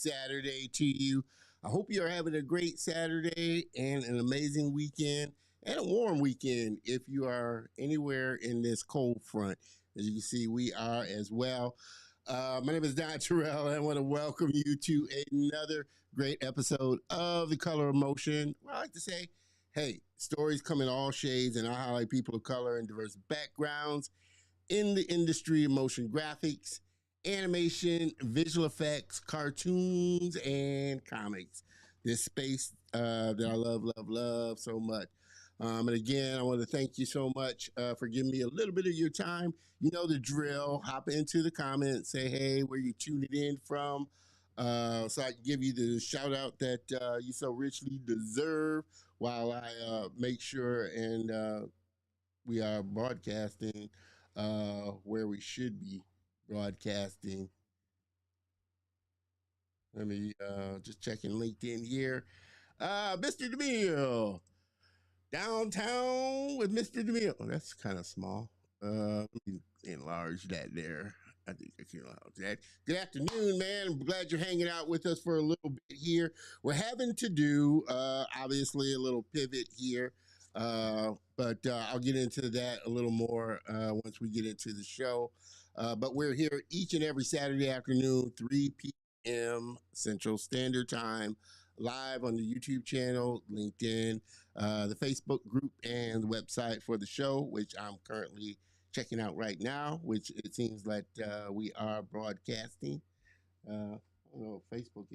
Saturday to you. I hope you're having a great Saturday and an amazing weekend and a warm weekend if you are anywhere in this cold front. As you can see, we are as well. My name is Don Terrell, and I want to welcome you to another great episode of The Color of Motion. Well, I like to say, hey, stories come in all shades, and I highlight people of color and diverse backgrounds in the industry of motion graphics, animation, visual effects, cartoons, and comics. This space that I love so much. And again, I want to thank you so much for giving me a little bit of your time. You know the drill. Hop into the comments, say, hey, where you tuning in from, so I can give you the shout out that you so richly deserve while I make sure and we are broadcasting where we should be broadcasting. Let me just checking LinkedIn here. Mr. DeMille, downtown with Mr. DeMille. Oh, that's kind of small. Let me enlarge that there. I think I can enlarge that. Good afternoon, man. I'm glad you're hanging out with us for a little bit here. We're having to do, obviously, a little pivot here. But I'll get into that a little more once we get into the show. But we're here each and every Saturday afternoon, 3 p.m. Central Standard Time, live on the YouTube channel, LinkedIn, the Facebook group, and the website for the show, which I'm currently checking out right now, which it seems like we are broadcasting. I don't know, Facebook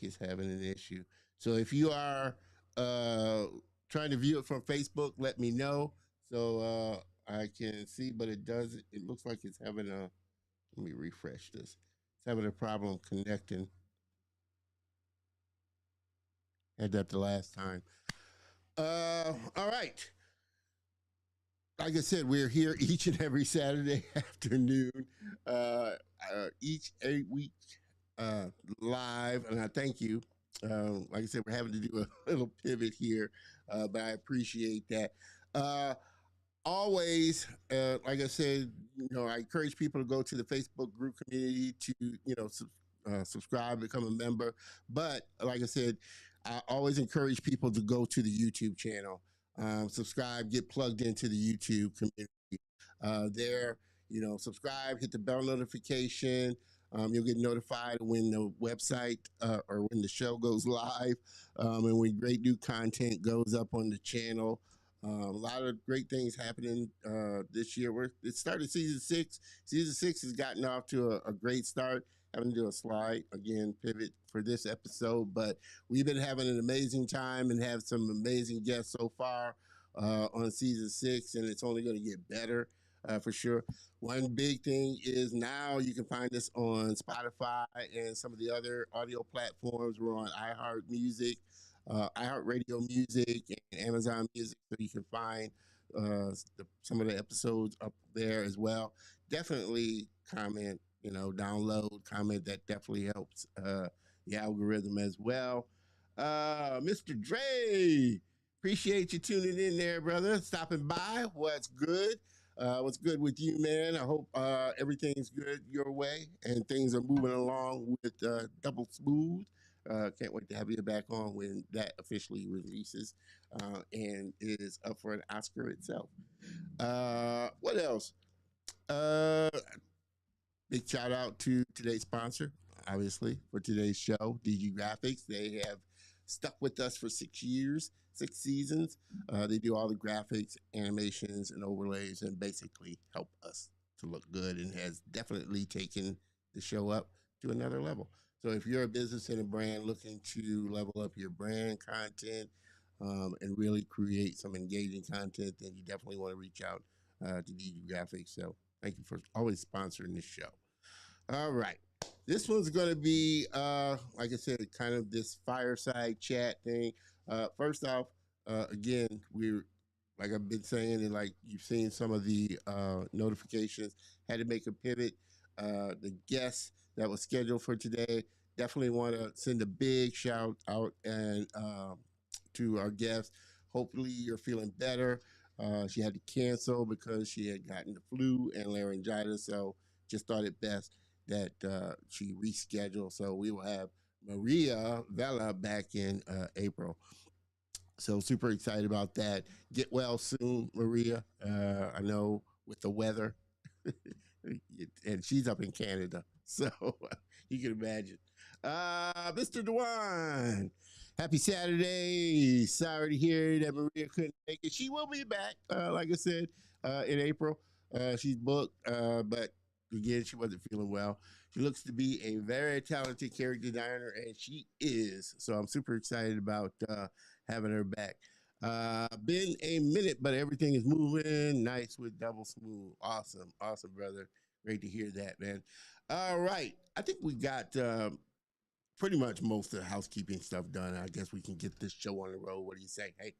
is having an issue. So if you are trying to view it from Facebook, let me know so I can see. But it does. It looks like it's having a. Let me refresh this. It's having a problem connecting. Had that the last time. All right. Like I said, we're here each and every Saturday afternoon, each 8 week live, and I thank you. Like I said, we're having to do a little pivot here, but I appreciate that. Always, like I said, I encourage people to go to the Facebook group community to, subscribe, become a member. But like I said, I always encourage people to go to the YouTube channel, subscribe, get plugged into the YouTube community. There, subscribe, hit the bell notification. You'll get notified when the website or when the show goes live, and when great new content goes up on the channel. A lot of great things happening this year. It started season 6. Season 6 has gotten off to a great start. Having to do a slide again, pivot for this episode, but we've been having an amazing time and have some amazing guests so far on season 6, and it's only going to get better for sure. One big thing is now you can find us on Spotify and some of the other audio platforms. We're on iHeartRadio Music, and Amazon Music, so you can find some of the episodes up there as well. Definitely comment, download, comment. That definitely helps the algorithm as well. Mr. Dre, appreciate you tuning in there, brother. Stopping by. What's good? What's good with you, man? I hope everything's good your way and things are moving along with Double Smooth. Can't wait to have you back on when that officially releases and is up for an Oscar itself. What else? Big shout out to today's sponsor, obviously, for today's show, DG Graphics. They have stuck with us for 6 years, 6 seasons. They do all the graphics, animations, and overlays, and basically help us to look good, and has definitely taken the show up to another level. So if you're a business and a brand looking to level up your brand content and really create some engaging content, then you definitely want to reach out to DG Graphics. So thank you for always sponsoring this show. All right. This one's going to be, like I said, kind of this fireside chat thing. First off, again, we're, like I've been saying, and like you've seen some of the notifications, had to make a pivot. The guest that was scheduled for today, definitely want to send a big shout out and to our guest. Hopefully you're feeling better. She had to cancel because she had gotten the flu and laryngitis, so just thought it best that she rescheduled. So we will have Maria Vela back in April. So super excited about that. Get well soon, Maria. I know with the weather, and she's up in Canada, so you can imagine. Mr. Dewan, happy Saturday. Sorry to hear that Maria couldn't make it. She will be back, like I said, in April. She's booked, but again, she wasn't feeling well. She looks to be a very talented character designer, and she is. So I'm super excited about having her back. Been a minute, but everything is moving nice with Double Smooth. Awesome, awesome, brother. Great to hear that, man. All right, I think we got pretty much most of the housekeeping stuff done. I guess we can get this show on the road. What do you say? Hey.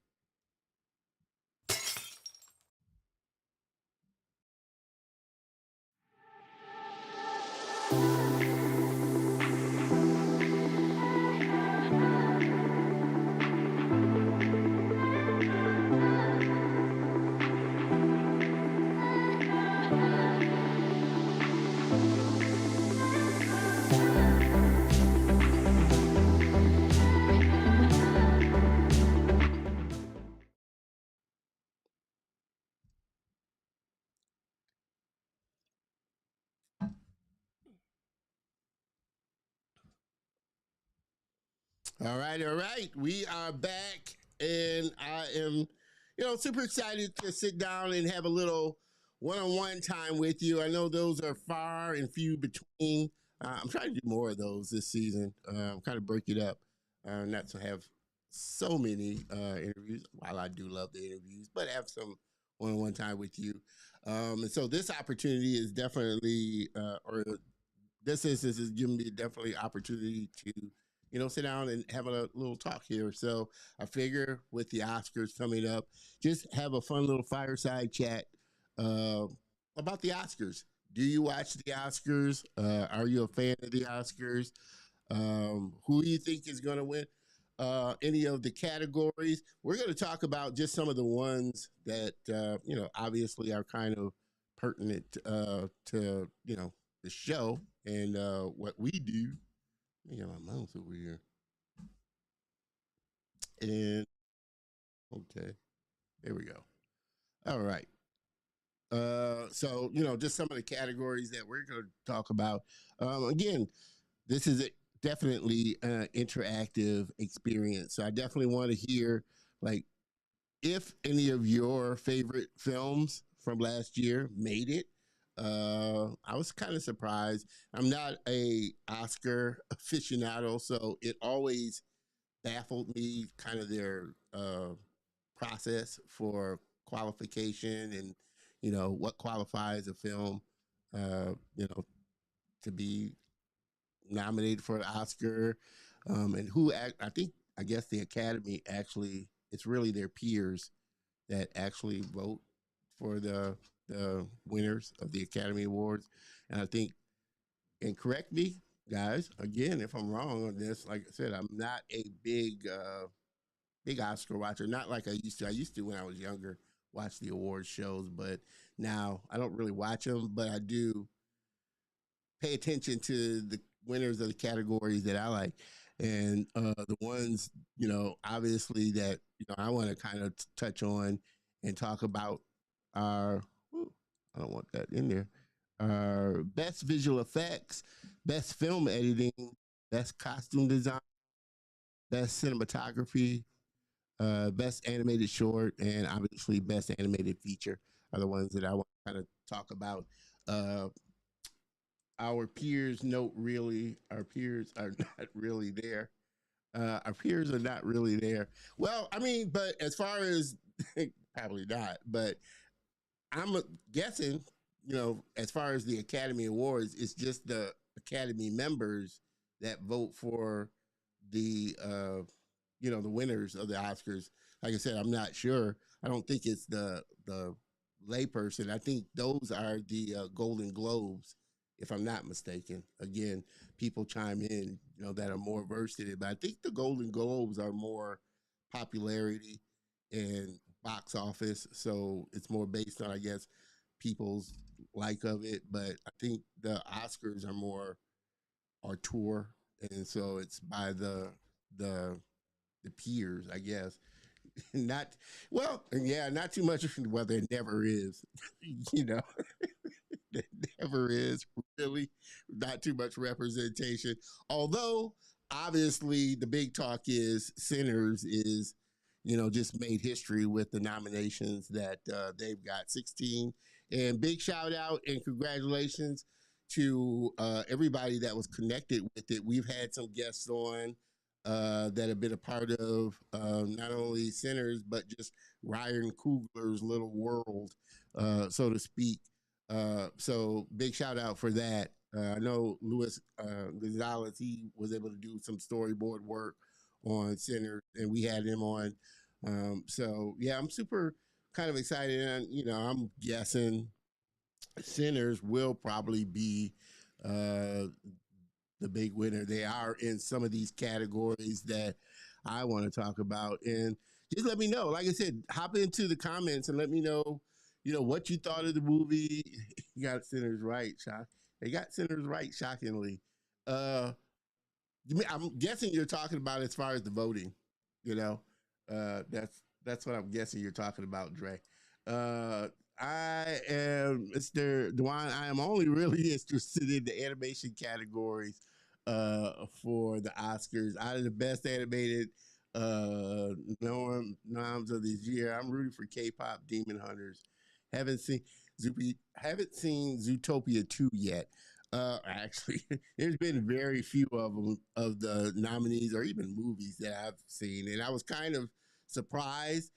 All right, all right. We are back, and I am, super excited to sit down and have a little one-on-one time with you. I know those are far and few between. I'm trying to do more of those this season. Kind of break it up, not to have so many interviews. While I do love the interviews, but have some one-on-one time with you. And so this opportunity is definitely, or this is giving me definitely opportunity to sit down and have a little talk here. So I figure with the Oscars coming up, just have a fun little fireside chat uh, about the Oscars. Do you watch the Oscars? Are you a fan of the Oscars? Who do you think is going to win any of the categories? We're going to talk about just some of the ones that obviously are kind of pertinent to the show and what we do. I got my mouse over here. And okay, there we go. All right. So just some of the categories that we're going to talk about. Again, this is definitely an interactive experience. So I definitely want to hear like if any of your favorite films from last year made it. I was kind of surprised. I'm not a Oscar aficionado, so it always baffled me kind of their process for qualification and what qualifies a film to be nominated for an Oscar, and I think I guess the Academy actually it's really their peers that actually vote for the winners of the Academy Awards, and I think and correct me guys again if I'm wrong on this. Like I said, I'm not a big Oscar watcher, not like I used to. I used to when I was younger watch the award shows, but now I don't really watch them, but I do pay attention to the winners of the categories that I like. And the ones, obviously that, I want to kind of touch on and talk about are, I don't want that in there, are best visual effects, best film editing, best costume design, best cinematography, best animated short, and obviously best animated feature are the ones that I want to kind of talk about. Uh, our peers note really, our peers are not really there. Our peers are not really there. Well, I mean, but as far as probably not, but I'm guessing, as far as the Academy Awards, it's just the Academy members that vote for the the winners of the Oscars. Like I said, I'm not sure. I don't think it's the layperson. I think those are the Golden Globes, if I'm not mistaken. Again, people chime in, that are more versed in it, but I think the Golden Globes are more popularity and box office, so it's more based on, I guess, people's like of it, but I think the Oscars are more auteur, and so it's by the the peers, I guess. Not well, yeah, not too much. Well, there never is, you know. There never is really not too much representation. Although obviously the big talk is Sinners is, just made history with the nominations that they've got 16. And big shout out and congratulations to everybody that was connected with it. We've had some guests on that have been a part of not only Sinners, but just Ryan Coogler's little world, so to speak. So big shout out for that. I know Luis Gonzalez, he was able to do some storyboard work on Center, and we had him on. So yeah, I'm super kind of excited. And, I'm guessing Sinners will probably be uh, the big winner. They are in some of these categories that I want to talk about. And just let me know. Like I said, hop into the comments and let me know, what you thought of the movie. You got Sinners right, shock. They got Sinners right, shockingly. Uh, I'm guessing you're talking about as far as the voting. You know, that's what I'm guessing you're talking about, Dre. Uh, I am Mr. Dwan. I am only really interested in the animation categories for the Oscars. Out of the best animated noms of this year, I'm rooting for K-pop Demon Hunters. Haven't seen haven't seen Zootopia 2 yet. Actually, there's been very few of them of the nominees or even movies that I've seen, and I was kind of surprised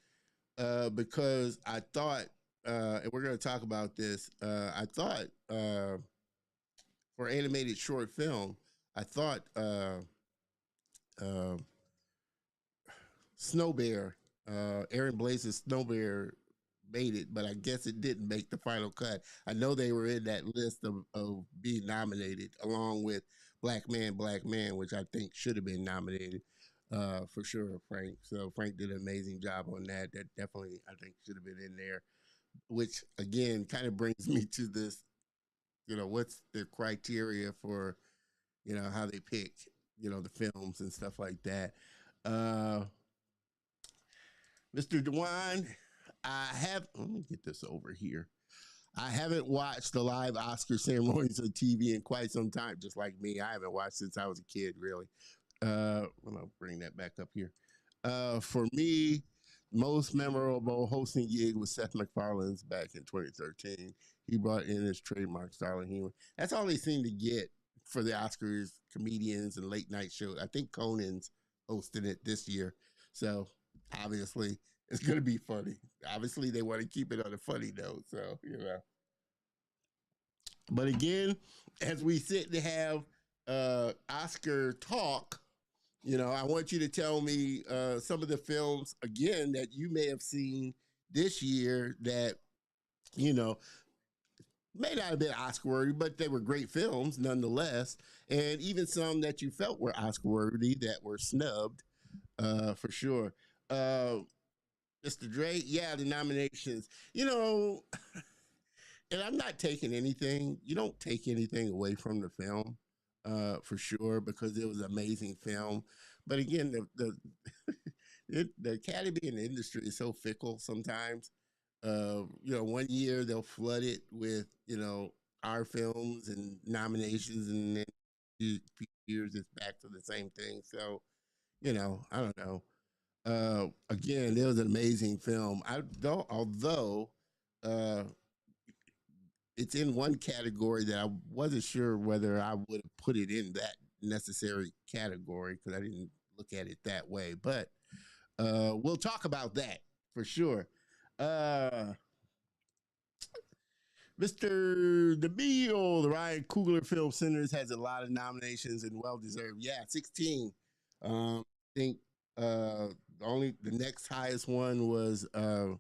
because I thought, and we're going to talk about this. I thought for animated short film, I thought uh, Snow Bear, Aaron Blaze's Snow Bear made it, but I guess it didn't make the final cut. I know they were in that list of being nominated along with Black Man, which I think should have been nominated for sure, Frank. So Frank did an amazing job on that. That definitely, I think, should have been in there, which again kind of brings me to this, what's the criteria for, how they pick, the films and stuff like that. Uh, Mr. Dewan, let me get this over here. I haven't watched the live Oscar ceremonies on TV in quite some time, just like me. I haven't watched since I was a kid, really. I'm going to bring that back up here. For me, most memorable hosting gig was Seth MacFarlane's back in 2013. He brought in his trademark style of humor. That's all they seem to get for the Oscars, comedians and late night shows. I think Conan's hosting it this year. So obviously it's going to be funny. Obviously they want to keep it on a funny note. So, But again, as we sit to have Oscar talk, I want you to tell me some of the films again that you may have seen this year that you know may not have been Oscar worthy, but they were great films nonetheless, and even some that you felt were Oscar worthy that were snubbed for sure. Uh, Mr. Dre, yeah, the nominations. And I'm not taking anything. You don't take anything away from the film, for sure, because it was an amazing film. But again, the academy and the industry is so fickle sometimes. One year they'll flood it with our films and nominations, and then a few years it's back to the same thing. So I don't know. Again, it was an amazing film. Although uh, it's in one category that I wasn't sure whether I would have put it in that necessary category because I didn't look at it that way. But we'll talk about that for sure. Uh, Mr. DeMille, the Ryan Coogler Film Centers has a lot of nominations and well deserved. Yeah, 16. I think the next highest one was the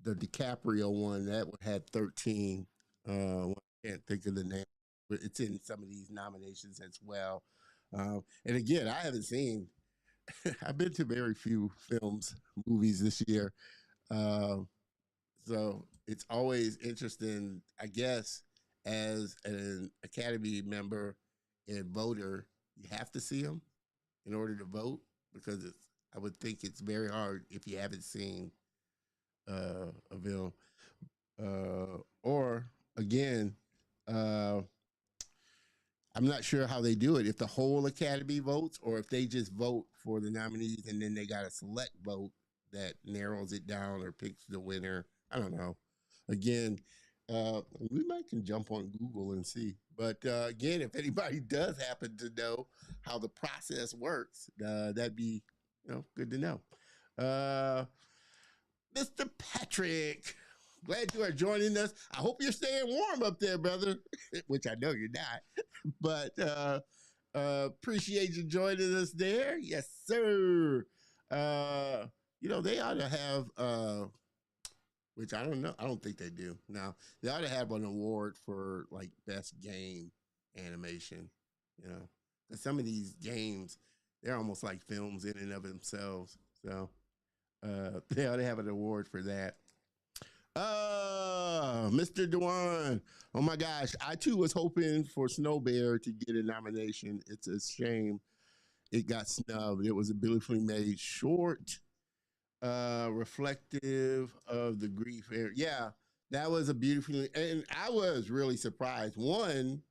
DiCaprio one that had 13. I can't think of the name, but it's in some of these nominations as well. And again, I haven't seen. I've been to very few movies this year. Uh, so it's always interesting, I guess, as an Academy member and voter, you have to see them in order to vote because I would think it's very hard if you haven't seen a film. Or again, uh, I'm not sure how they do it. If the whole Academy votes, or if they just vote for the nominees and then they got a select vote that narrows it down or picks the winner. I don't know. Again, we might can jump on Google and see. But again, if anybody does happen to know how the process works, that'd be good to know. Uh, Mr. Patrick, glad you are joining us. I hope you're staying warm up there, brother, which I know you're not. But appreciate you joining us there. Yes, sir. Uh, they ought to have which I don't know. I don't think they do. Now, they ought to have an award for like best game animation, you know. 'Cause some of these games, they're almost like films in and of themselves. So they ought to have an award for that. Mr. Dewan. Oh my gosh. I too was hoping for Snow Bear to get a nomination. It's a shame it got snubbed. It was a beautifully made short, reflective of the grief. Yeah, that was a beautifully, and I was really surprised. One,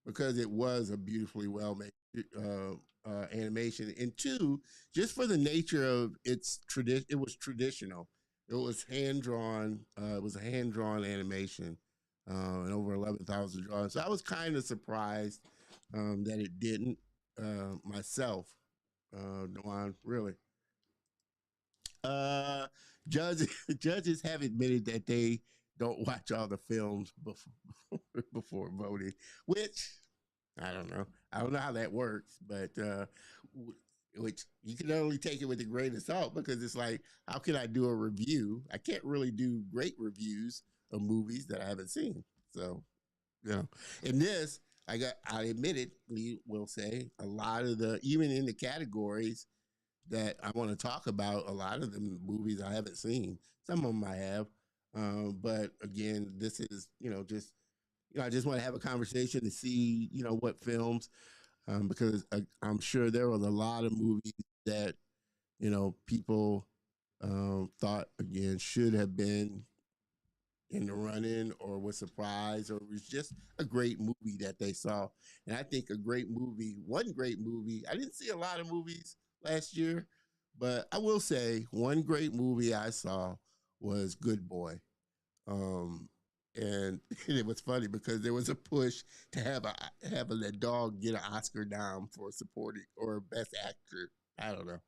because it was a beautifully well made animation, and two, just for the nature of its tradition. It was traditional. It was hand drawn. It was a hand drawn animation, and over 11,000 drawings. So I was kind of surprised that it didn't. Myself, Dewan, really. Uh, judges judges have admitted that they don't watch all the films before voting, which I don't know. I don't know how that works, but which you can only take it with a grain of salt because it's like, how can I do a review? I can't really do great reviews of movies that I haven't seen. So, in this, I admittedly will say a lot of the even in the categories that I want to talk about. A lot of the movies I haven't seen. Some of them I have. But again, this is, just, I just want to have a conversation to see, what films, because I'm sure there was a lot of movies that, people thought, again, should have been in the run-in or was surprised or was just a great movie that they saw. And I think one great movie, I didn't see a lot of movies last year, but I will say one great movie I saw was Good Boy. Um, and it was funny because there was a push to have a dog get an Oscar nom for supporting or best actor. I don't know,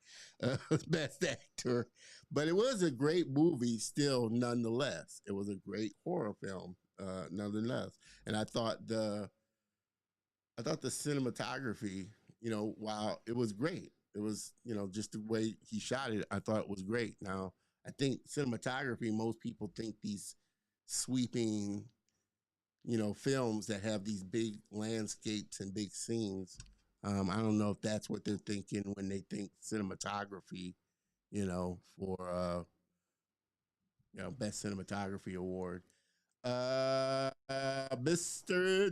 best actor, but it was a great movie still. Nonetheless, it was a great horror film. Nonetheless, and I thought the cinematography, while it was great, it was, just the way he shot it, I thought it was great. Now, I think cinematography, most people think these sweeping, films that have these big landscapes and big scenes. I don't know if that's what they're thinking when they think cinematography, for best cinematography award. Mr.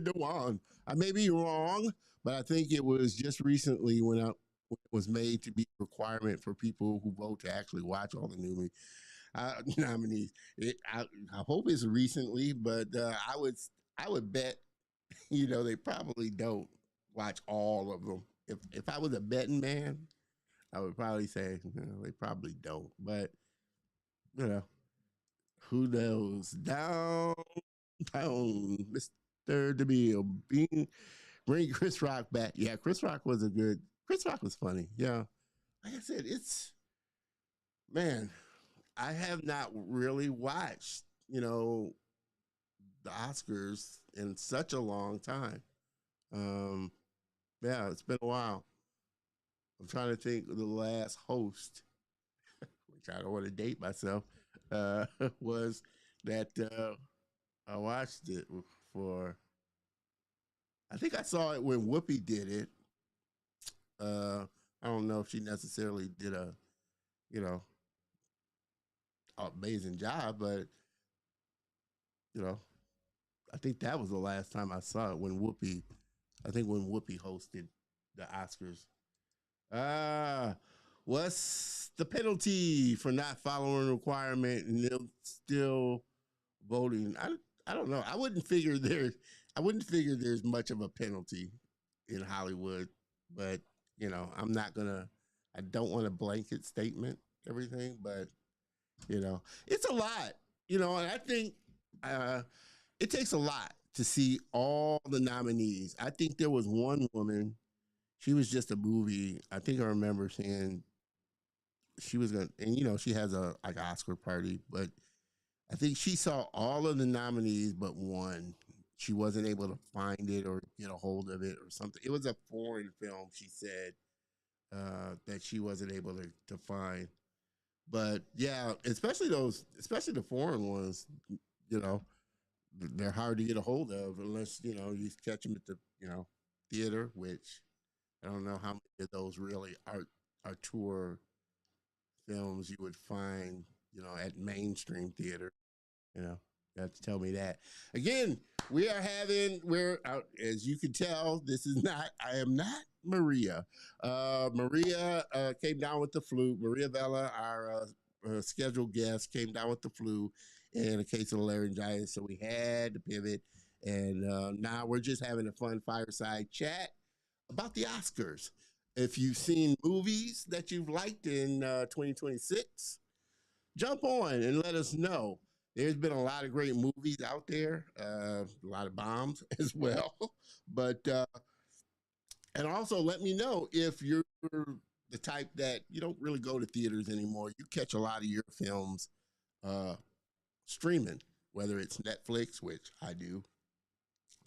Dewan. I may be wrong, but I think it was just recently when it was made to be a requirement for people who vote to actually watch all the new nominees. I hope it's recently, but I would bet they probably don't watch all of them. If I was a betting man, I would probably say they probably don't. But you know, who knows? Downtown, Mr. DeMille, bring Chris Rock back. Yeah, Chris Rock was a good. Chris Rock was funny. Yeah, like I said, it's man. I have not really watched, the Oscars in such a long time. Um, yeah, it's been a while. I'm trying to think of the last host, which I don't want to date myself, was that I watched it for. I think I saw it when Whoopi did it. Uh, I don't know if she necessarily did a, you know, amazing job, but you know, I think that was the last time I saw it when Whoopi. I think when Whoopi hosted the Oscars. Ah, what's the penalty for not following a requirement and still voting? I don't know. I wouldn't figure there's much of a penalty in Hollywood, but I'm not gonna. I don't want a blanket statement. Everything, but it's a lot. And I think uh, it takes a lot to see all the nominees. I think there was one woman. She was just a movie. I think I remember saying she was gonna, and she has a like Oscar party, but I think she saw all of the nominees but one. She wasn't able to find it or get a hold of it or something. It was a foreign film. She said that she wasn't able to find. But yeah, especially the foreign ones. You know, they're hard to get a hold of unless you catch them at the theater, which I don't know how many of those really are tour films you would find at mainstream theater. You have to tell me that. Again, we're out, as you can tell, this is not, I am not Maria. Maria came down with the flu. Maria Vella, our scheduled guest, came down with the flu and a case of laryngitis. So we had to pivot. And now we're just having a fun fireside chat about the Oscars. If you've seen movies that you've liked in 2026, jump on and let us know. There's been a lot of great movies out there, a lot of bombs as well. But and also let me know if you're the type that you don't really go to theaters anymore. You catch a lot of your films uh, streaming, whether it's Netflix, which I do,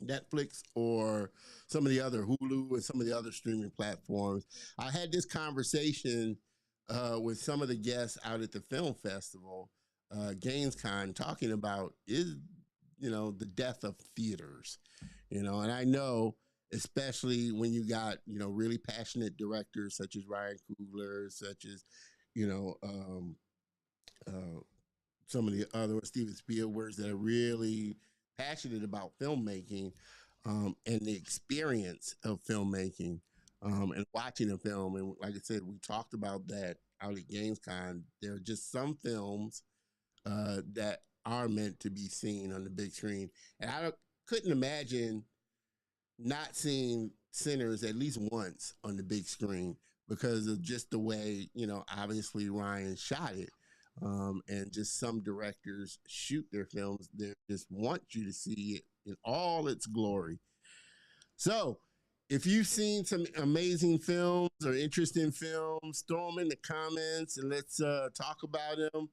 Netflix, or some of the other Hulu and some of the other streaming platforms. I had this conversation with some of the guests out at the film festival, Gamescom, talking about is the death of theaters, and I know especially when you got really passionate directors such as Ryan Coogler, such as you know uh, some of the other Steven Spielbergs that are really passionate about filmmaking and the experience of filmmaking and watching a film. And like I said, we talked about that out at Gamescom. There are just some films that are meant to be seen on the big screen. And couldn't imagine not seeing Sinners at least once on the big screen because of just the way, obviously Ryan shot it. And just some directors shoot their films. They just want you to see it in all its glory. So, if you've seen some amazing films or interesting films, throw them in the comments and let's talk about them.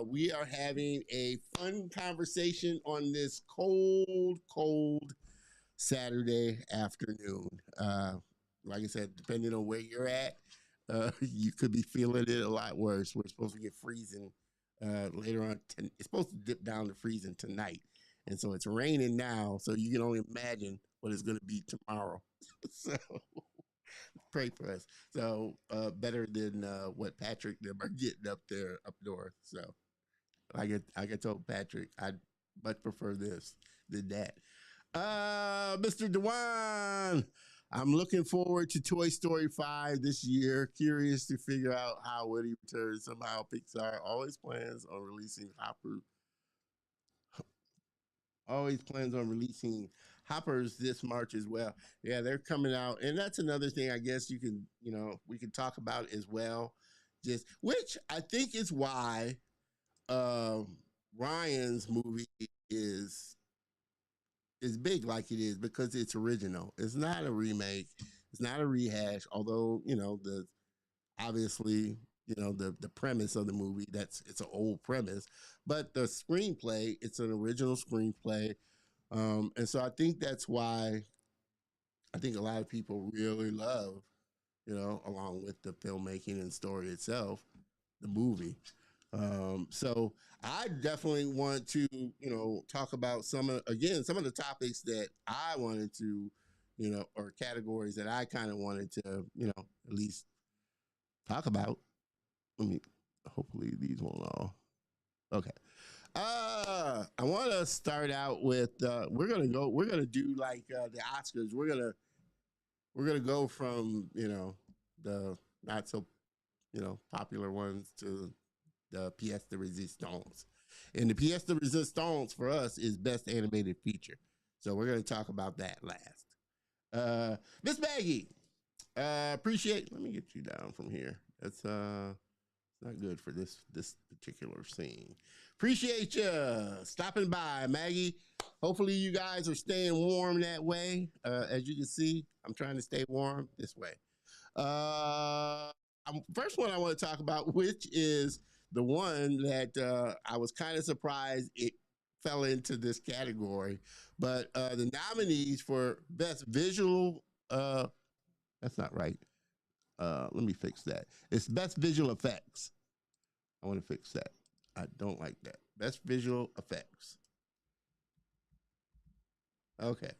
We are having a fun conversation on this cold Saturday afternoon. Like I said, depending on where you're at, you could be feeling it a lot worse. We're supposed to get freezing later on. It's supposed to dip down to freezing tonight. And so it's raining now. So you can only imagine what it's going to be tomorrow. So pray for us. So better than what Patrick them are getting up there up north. So I get told Patrick, I'd much prefer this than that. Mr. Dewan, I'm looking forward to Toy Story 5 this year. Curious to figure out how Woody returns. Somehow Pixar always plans on releasing Hoppers this March as well. Yeah, they're coming out. And that's another thing I guess we can talk about as well. Just which I think is why Ryan's movie is big like it is because it's original. It's not a remake. It's not a rehash. Although the obviously the premise of the movie it's an old premise, but the screenplay it's an original screenplay, and so I think that's why I think a lot of people really love along with the filmmaking and story itself, the movie. So I definitely want to, talk about some of the topics that I wanted to, or categories that I kind of wanted to, at least talk about. Let me, hopefully these won't all. Okay. I want to start out with we're gonna do like the Oscars. We're gonna go from the not so popular ones to the pièce de résistance, and the pièce de résistance for us is best animated feature. So we're gonna talk about that last. Miss Maggie, appreciate. Let me get you down from here. That's not good for this particular scene. Appreciate you stopping by, Maggie. Hopefully you guys are staying warm that way. As you can see, I'm trying to stay warm this way. Uh, First one I want to talk about, which is the one that I was kind of surprised it fell into this category. But the nominees for best visual, that's not right. Let me fix that. It's best visual effects. I want to fix that. I don't like that. Best visual effects. Okay.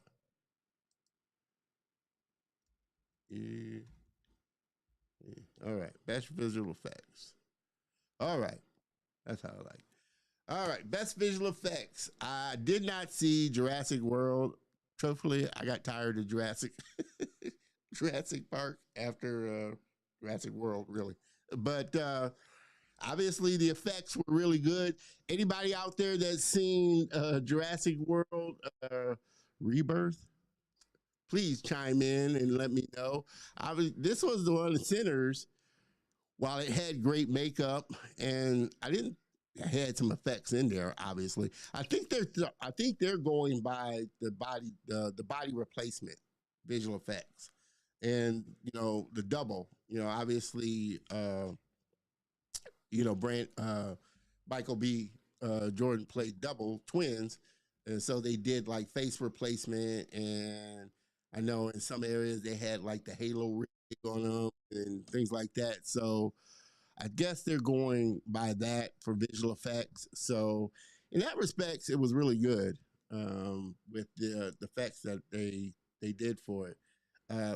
Yeah, yeah. All right. Best visual effects. All right. That's how I like it. All right. Best visual effects. I did not see Jurassic World. Truthfully, I got tired of Jurassic Park after Jurassic World, really. But obviously, the effects were really good. Anybody out there that's seen Jurassic World Rebirth, please chime in and let me know. This was the one of the Sinners. While it had great makeup, and I didn't it had some effects in there. Obviously, I think they're going by the body replacement visual effects, and the double. Obviously, Brand Michael B. Jordan played double twins, and so they did like face replacement, and I know in some areas they had like the halo rig on them and things like that. So I guess they're going by that for visual effects. So in that respects, it was really good with the effects that they did for it.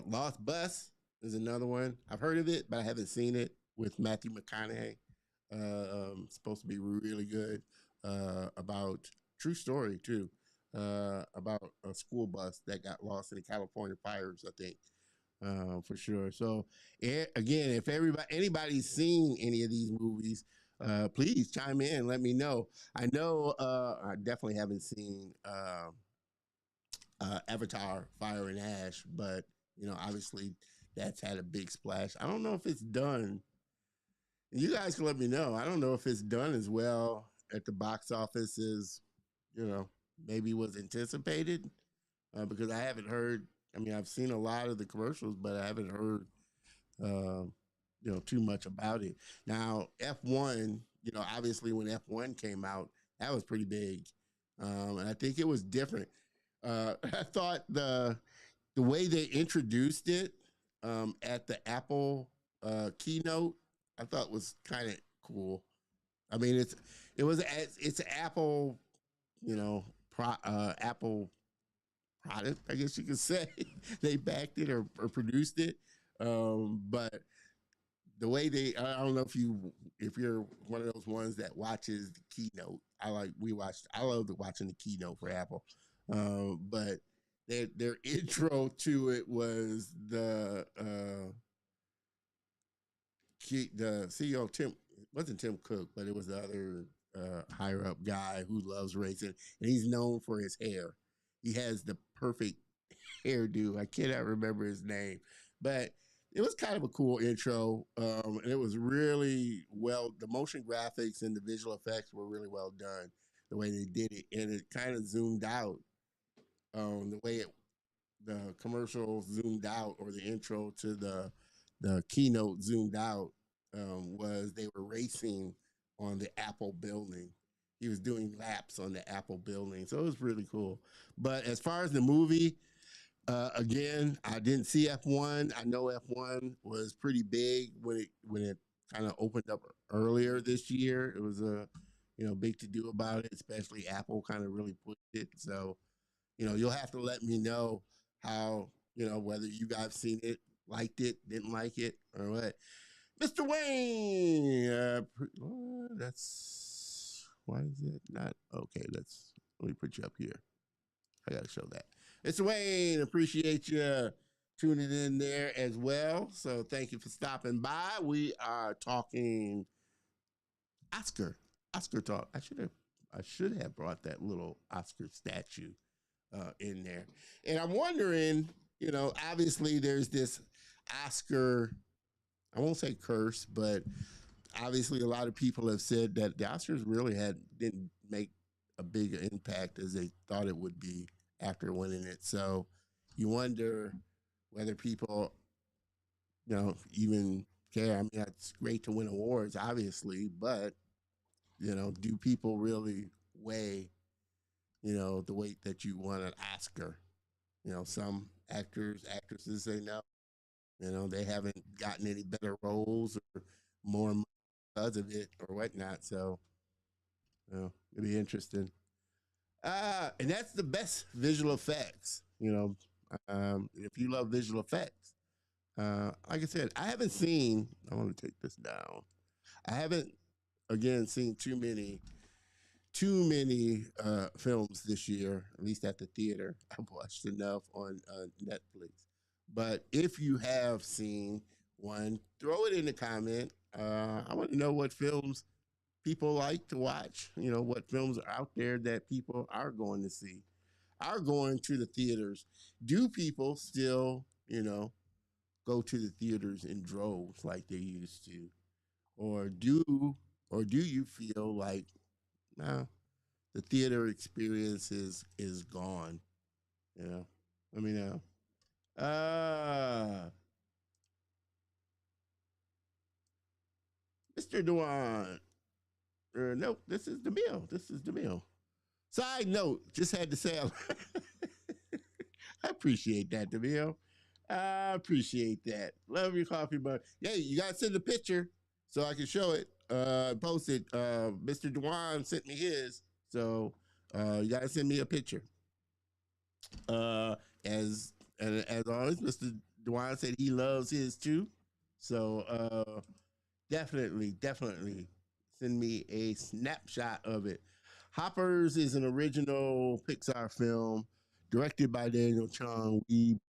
Lost Bus is another one. I've heard of it, but I haven't seen it with Matthew McConaughey. Supposed to be really good about true story too about a school bus that got lost in the California fires. I think for sure. So again, if anybody's seen any of these movies, please chime in. Let me know. I know I definitely haven't seen Avatar: Fire and Ash, but obviously that's had a big splash. I don't know if it's done. You guys can let me know. I don't know if it's done as well at the box office as you know maybe was anticipated because I haven't heard. I mean, I've seen a lot of the commercials, but I haven't heard uh, too much about it. Now, F1, obviously when F1 came out, that was pretty big, and I think it was different. I thought the way they introduced it at the Apple keynote, I thought was kind of cool. I mean, it's Apple, Apple product, I guess you could say. They backed it or produced it. But the way I don't know if you're one of those ones that watches the keynote. I love watching the keynote for Apple. But their intro to it was the CEO Tim. It wasn't Tim Cook, but it was the other higher up guy who loves racing, and he's known for his hair. He has the perfect hairdo. I cannot remember his name, but it was kind of a cool intro, and it was really well. The motion graphics and the visual effects were really well done. The way they did it, and it kind of zoomed out. The way the commercial zoomed out, or the intro to the keynote zoomed out, was they were racing on the Apple building. He was doing laps on the Apple building, so it was really cool. But as far as the movie, again, I didn't see F1. I know F1 was pretty big when it kind of opened up earlier this year. It was a big to do about it, especially Apple kind of really pushed it. So you'll have to let me know how whether you guys seen it, liked it, didn't like it, or what. Mr. Wayne, that's Why is it not? Okay, let me put you up here. I got to show that. It's Wayne. Appreciate you tuning in there as well. So thank you for stopping by. We are talking Oscar. Oscar talk. I should have brought that little Oscar statue in there. And I'm wondering, obviously there's this Oscar, I won't say curse, but obviously a lot of people have said that the Oscars really didn't make a big impact as they thought it would be after winning it. So you wonder whether people, even care. I mean, it's great to win awards, obviously, but do people really weigh, the weight that you want an Oscar? Some actors, actresses say no. They haven't gotten any better roles or more because of it or whatnot. So, it'll be interesting. And that's the best visual effects. If you love visual effects, like I said, I haven't seen. I want to take this down. I haven't again seen too many films this year, at least at the theater. I've watched enough on Netflix. But if you have seen one, throw it in the comment. I want to know what films people like to watch. What films are out there that people are going to see, are going to the theaters. Do people still, go to the theaters in droves like they used to? Or do you feel like, no, the theater experience is gone? Let me know. Mr. Dewan. Nope, this is the meal. This is the meal. Side note, just had to say, I appreciate that, DeMille. I appreciate that. Love your coffee, but yeah, you gotta send a picture so I can show it. Post it. Mr. Dewan sent me his, so you gotta send me a picture. Uh, as always, Mr. Dewan said he loves his too. So definitely send me a snapshot of it. Hoppers is an original Pixar film directed by Daniel Chung. We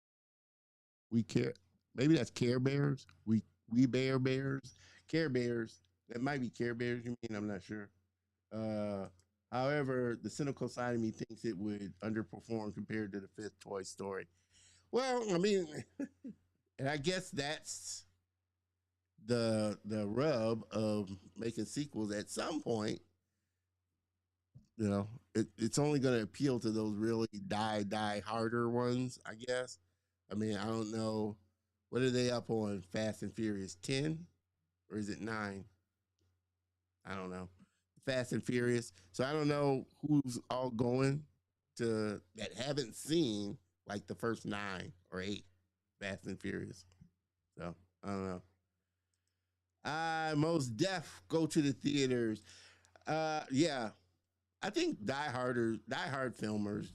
care. Maybe that's Care Bears. We Bear Bears. Care Bears. That might be Care Bears. You mean? I'm not sure. Uh, However, the cynical side of me thinks it would underperform compared to the fifth Toy Story. Well, I mean, and I guess that's the rub of making sequels. At some point, it's only going to appeal to those really die harder ones, I guess. I mean, I don't know. What are they up on? Fast and Furious 10? Or is it 9? I don't know. Fast and Furious. So I don't know who's all going to that haven't seen like the first 9 or 8 Fast and Furious. So I don't know. I most def go to the theaters. Yeah, I think die hard filmers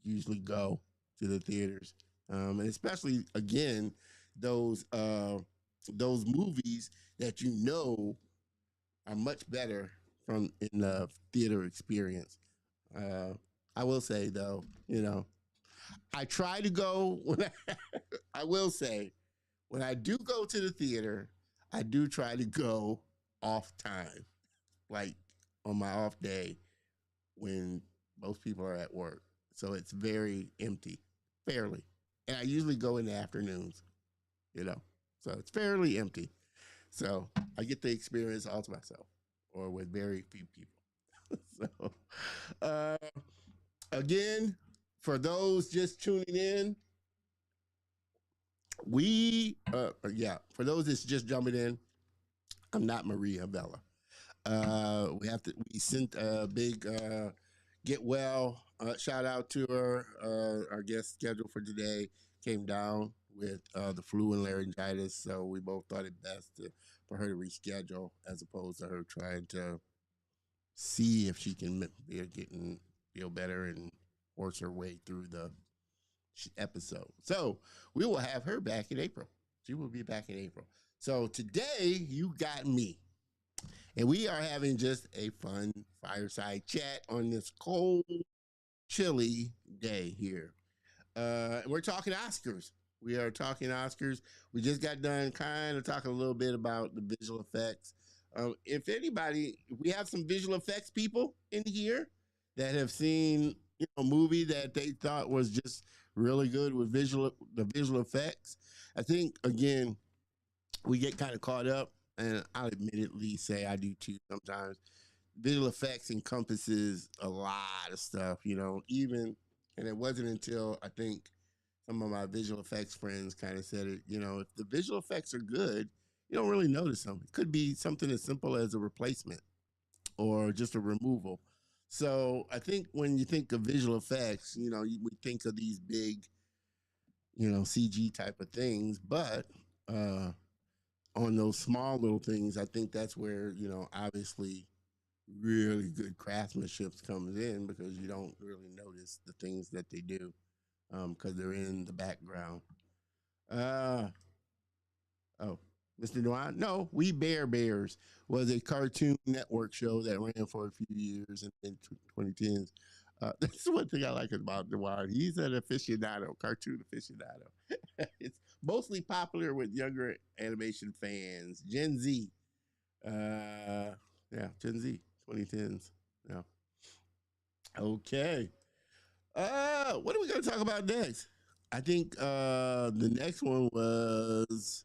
usually go to the theaters, and especially again those movies that are much better from in the theater experience. Uh, I will say though, I try to go when I will say when I do go to the theater, I do try to go off time, like on my off day when most people are at work. So it's very empty, fairly. And I usually go in the afternoons, you know. So it's fairly empty. So I get the experience all to myself or with very few people. So uh, again, for those just tuning in, for those that's just jumping in, I'm not Maria Bella. We sent a big get well shout out to her. Our guest scheduled for today came down with the flu and laryngitis, so we both thought it best for her to reschedule as opposed to her trying to see if she can feel better and force her way through the episode. So we will have her back in April. She will be back in April. So today you got me. And we are having just a fun fireside chat on this cold, chilly day here. We're talking Oscars. We are talking Oscars. We just got done kind of talking a little bit about the visual effects. If anybody, we have some visual effects people in here that have seen a movie that they thought was just really good with the visual effects. I think again we get kind of caught up, and I'll admittedly say I do too sometimes. Visual effects encompasses a lot of stuff, even, and it wasn't until I think some of my visual effects friends kind of said it, if the visual effects are good, you don't really notice them. It could be something as simple as a replacement or just a removal. So I think when you think of visual effects, we think of these big, CG type of things, but uh, on those small little things, I think that's where, obviously really good craftsmanship comes in because you don't really notice the things that they do because they're in the background. Uh, oh, Mr. Noir? No, We Bear Bears was a Cartoon Network show that ran for a few years in 2010s. That's one thing I like about Noir. He's an aficionado, cartoon aficionado. It's mostly popular with younger animation fans, Gen Z. Yeah, Gen Z, 2010s. Yeah. Okay. What are we going to talk about next? I think the next one was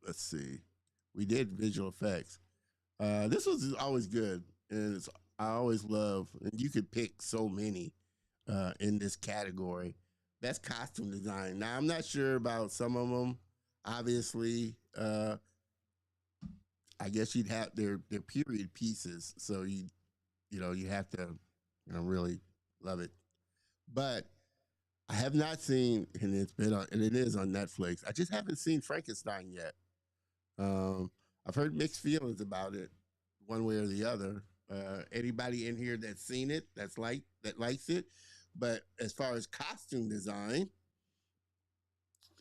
let's see. We did visual effects. This was always good, and I always love. And you could pick so many in this category. Best costume design. Now I'm not sure about some of them. Obviously, I guess you'd have their period pieces, so you have to really love it. But I have not seen, and it is on Netflix. I just haven't seen Frankenstein yet. Um, I've heard mixed feelings about it, one way or the other. Anybody in here that's seen it, that likes it, but as far as costume design,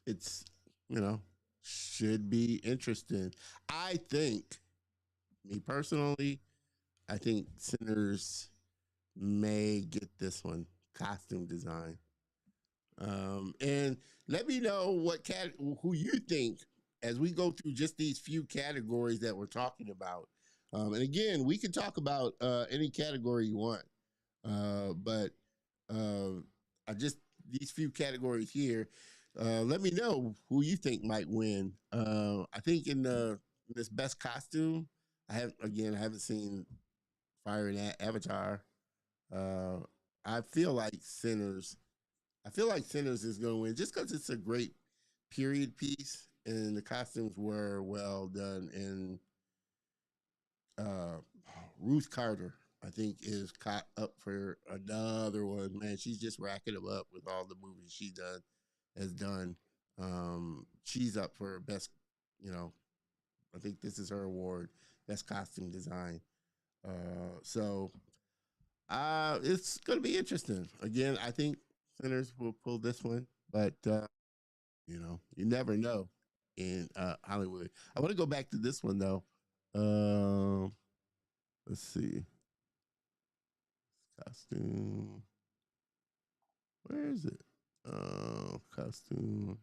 it's you know should be interesting. I think, me personally, I think Sinners may get this one, costume design. And let me know who you think as we go through just these few categories that we're talking about. And again, we can talk about any category you want, but I just these few categories here. Let me know who you think might win. I think in this best costume, I haven't seen Fire and Avatar. Uh, I feel like Sinners is going to win just because it's a great period piece and the costumes were well done. And uh, Ruth Carter, I think, is caught up for another one. Man, she's just racking them up with all the movies she has done. She's up for best, you know, I think this is her award, best costume design. So it's going to be interesting. Again, I think Sinners will pull this one, but you never know in Hollywood. I want to go back to this one though. Um, let's see, costume. Where is it? Costume.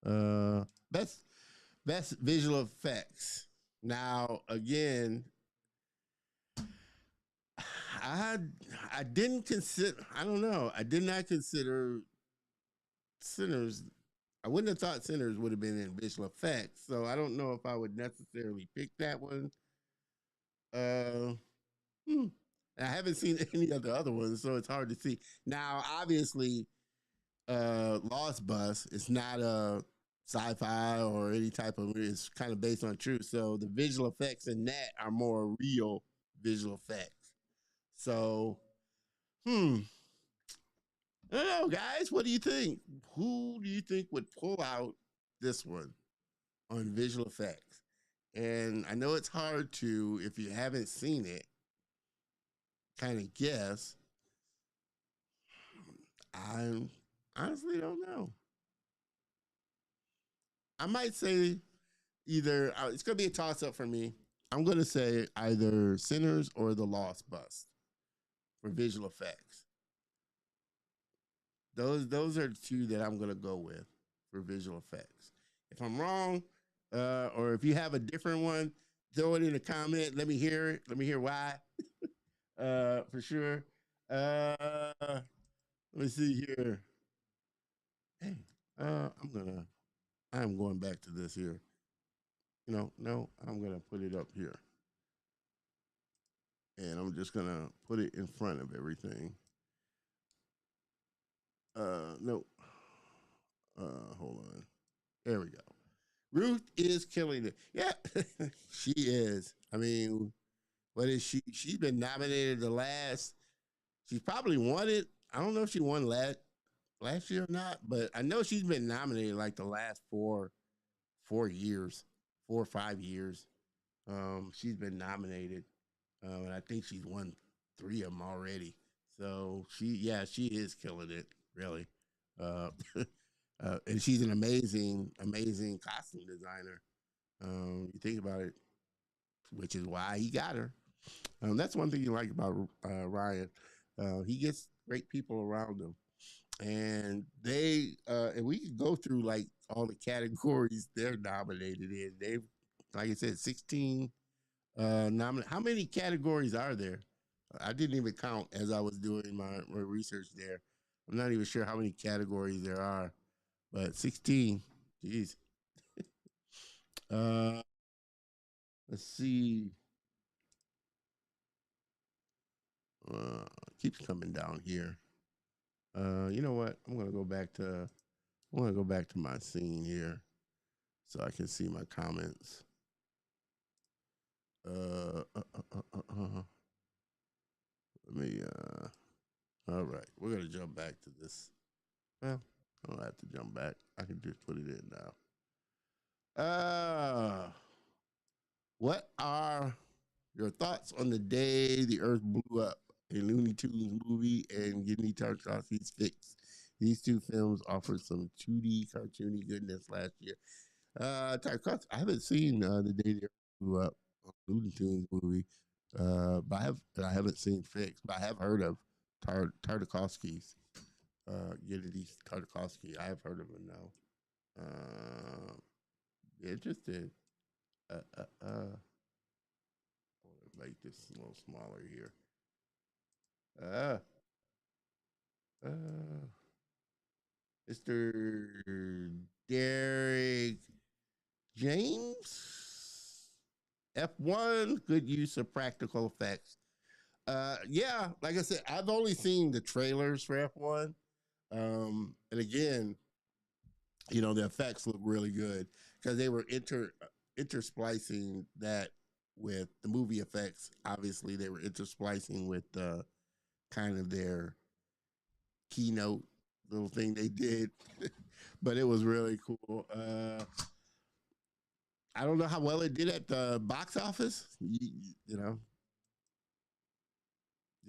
Uh, best best visual effects. Now again, I I didn't consider. I don't know. I did not consider Sinners. I wouldn't have thought Sinners would have been in visual effects, so I don't know if I would necessarily pick that one. Uh, hmm. I haven't seen any of the other ones, so it's hard to see. Now, obviously, Lost Bus is not a sci-fi or any type of. It's kind of based on truth, so the visual effects in that are more real visual effects. So, hmm, I don't know, guys. What do you think? Who do you think would pull out this one on visual effects? And I know it's hard to, if you haven't seen it, kind of guess. I honestly don't know. I might say either it's gonna be a toss up for me. I'm gonna say either Sinners or The Lost Bus for visual effects. Those are the two that I'm gonna go with for visual effects. If I'm wrong, or if you have a different one, throw it in a comment. Let me hear it. Let me hear why. For sure. Let me see here. Hey, I'm going back to this here. No, I'm gonna put it up here, and I'm just gonna put it in front of everything. No. Hold on. There we go. Ruth is killing it. Yeah, she is. I mean, what is she? She's been nominated the last. She's probably won it. I don't know if she won last year or not, but I know she's been nominated like the last 4 years, 4 or 5 years. She's been nominated, and I think she's won 3 of them already. So she is killing it, really. Uh, and she's an amazing costume designer. You think about it, which is why he got her. That's one thing you like about Ryan. He gets great people around him, and and we can go through like all the categories they're nominated in. They've, like I said, 16 nominated. How many categories are there? I didn't even count as I was doing my research there. I'm not even sure how many categories there are, but 16. Jeez. Uh, let's see. Uh, keeps coming down here. You know what? I'm gonna go back to my scene here so I can see my comments. Let me. All right, we're gonna jump back to this. Well, I don't have to jump back. I can just put it in now. What are your thoughts on the day the Earth blew up? A Looney Tunes movie and Gidney Tartakovsky's Fix. These two films offered some 2D cartoony goodness last year. Tarkovsky, I haven't seen the day the Earth blew up, Looney Tunes movie, I haven't seen Fix, but I have heard of Tartakovsky's. Gidney Tartakovsky. I have heard of him now. Interested. Uh, uh, uh. Make this a little smaller here. Uh, uh, Mr. Derek James. F1, good use of practical effects. Yeah, like I said, I've only seen the trailers for F1. And again, the effects look really good because they were intersplicing that with the movie effects. Obviously, they were intersplicing with kind of their keynote little thing they did, but it was really cool. I don't know how well it did at the box office. You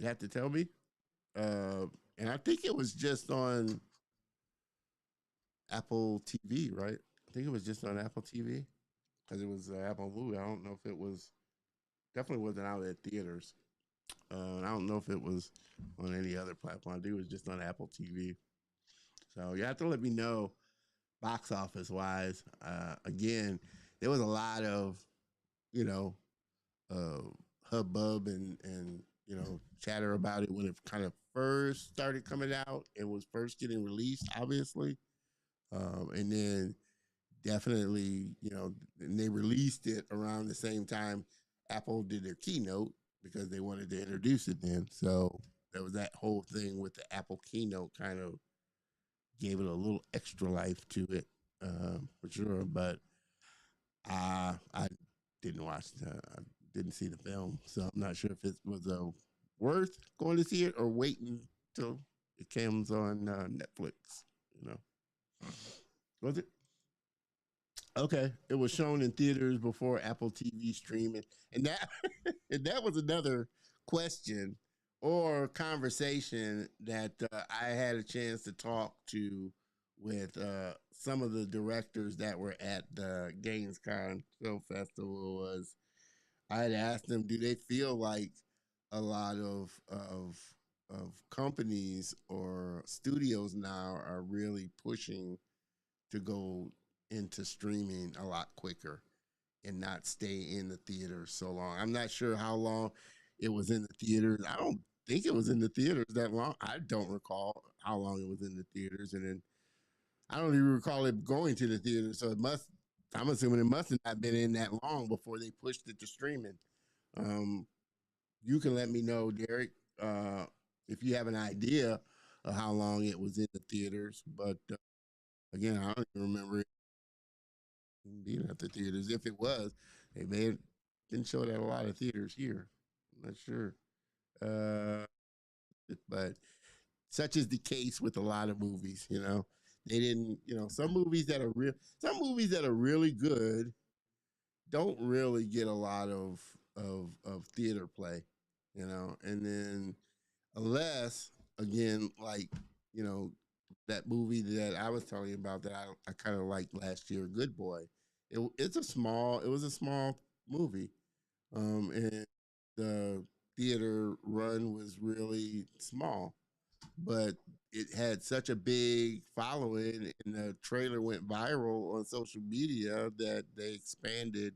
have to tell me. And I think it was just on Apple TV, right? I think it was just on Apple TV because it was Apple movie. I don't know if it was definitely wasn't out at theaters. I don't know if it was on any other platform. I think it was just on Apple TV. So you have to let me know box office wise. Again, there was a lot of you know uh, hubbub and chatter about it when it kind of first started coming out and was first getting released, obviously, and then definitely and they released it around the same time Apple did their keynote because they wanted to introduce it then. So there was that whole thing with the Apple keynote kind of gave it a little extra life to it, for sure. But I didn't I didn't see the film, so I'm not sure if it was worth going to see it or waiting till it comes on Netflix. You know, was it? Okay, it was shown in theaters before Apple TV streaming, and that and that was another question or conversation that I had a chance to talk to with some of the directors that were at the Gamescom Film Festival was I had asked them, do they feel like a lot of companies or studios now are really pushing to go into streaming a lot quicker and not stay in the theater so long. I'm not sure how long it was in the theaters. I don't think it was in the theaters that long. I don't recall how long it was in the theaters, and then I don't even recall it going to the theater. So it must. I'm assuming it must have not been in that long before they pushed it to streaming. Um, you can let me know, Derek, if you have an idea of how long it was in the theaters. But again, I don't even remember it being at the theaters. If it was, they may have been showed at a lot of theaters here. I'm not sure. Uh, but such is the case with a lot of movies, They didn't, some movies that are really good don't really get a lot of theater play, and then unless again, like, you know, that movie that I was telling you about that I kind of liked last year, Good Boy. It was a small movie, and the theater run was really small, but it had such a big following, and the trailer went viral on social media that they expanded,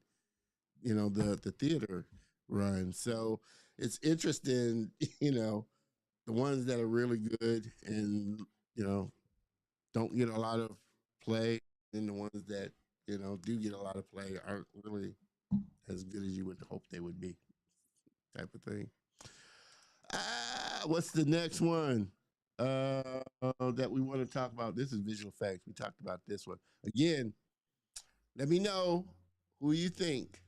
the theater run. So it's interesting, you know, the ones that are really good and you know don't get a lot of play, and the ones that do get a lot of play aren't really as good as you would hope they would be, type of thing. What's the next one that we want to talk about? This is visual effects. We talked about this one again. Let me know who you think,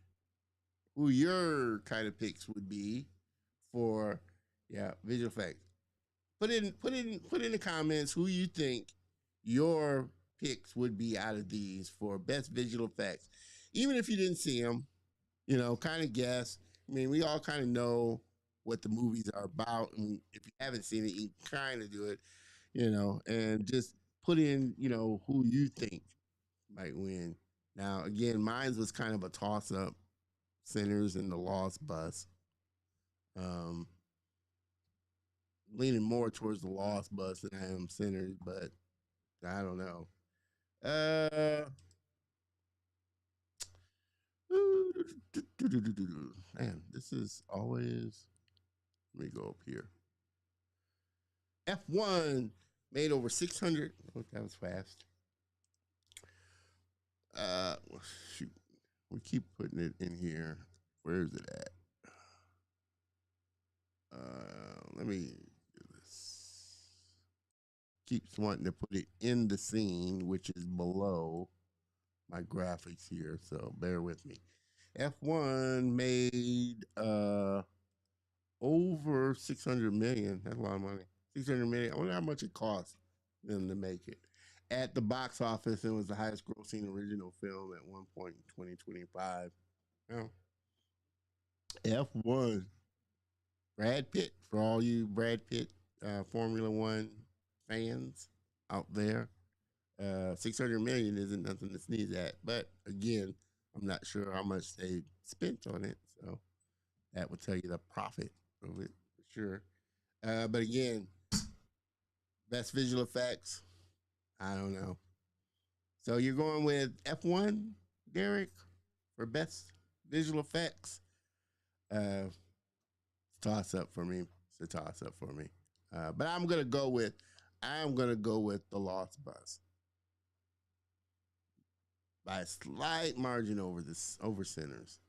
who your kind of picks would be for, yeah, visual effects. Put in the comments who you think your picks would be out of these for best visual effects. Even if you didn't see them, kind of guess. I mean, we all kind of know what the movies are about, and if you haven't seen it, you kind of do it, and just put in, who you think might win. Now, again, mine was kind of a toss up: Sinners and The Lost Bus. Um, Leaning more towards The Lost Bus than I am Sinners, but I don't know. Uh, Man, this is always. Let me go up here. F1 made over 600. Oh, that was fast. Uh, Shoot. We keep putting it in here. Where is it at? Let me do this. Keeps wanting to put it in the scene, which is below my graphics here. So bear with me. F1 made over 600 million. That's a lot of money. 600 million. I wonder how much it cost them to make it. At the box office, it was the highest grossing original film at one point in 2025. Now, F1, Brad Pitt, for all you Brad Pitt Formula One fans out there, 600 million isn't nothing to sneeze at. But again, I'm not sure how much they spent on it. So that would tell you the profit of it for sure. But again, best visual effects, I don't know. So you're going with F1, Derek, for best visual effects. It's a toss up for me. It's a toss up for me. But I'm gonna go with The Lost Bus by a slight margin over Sinners.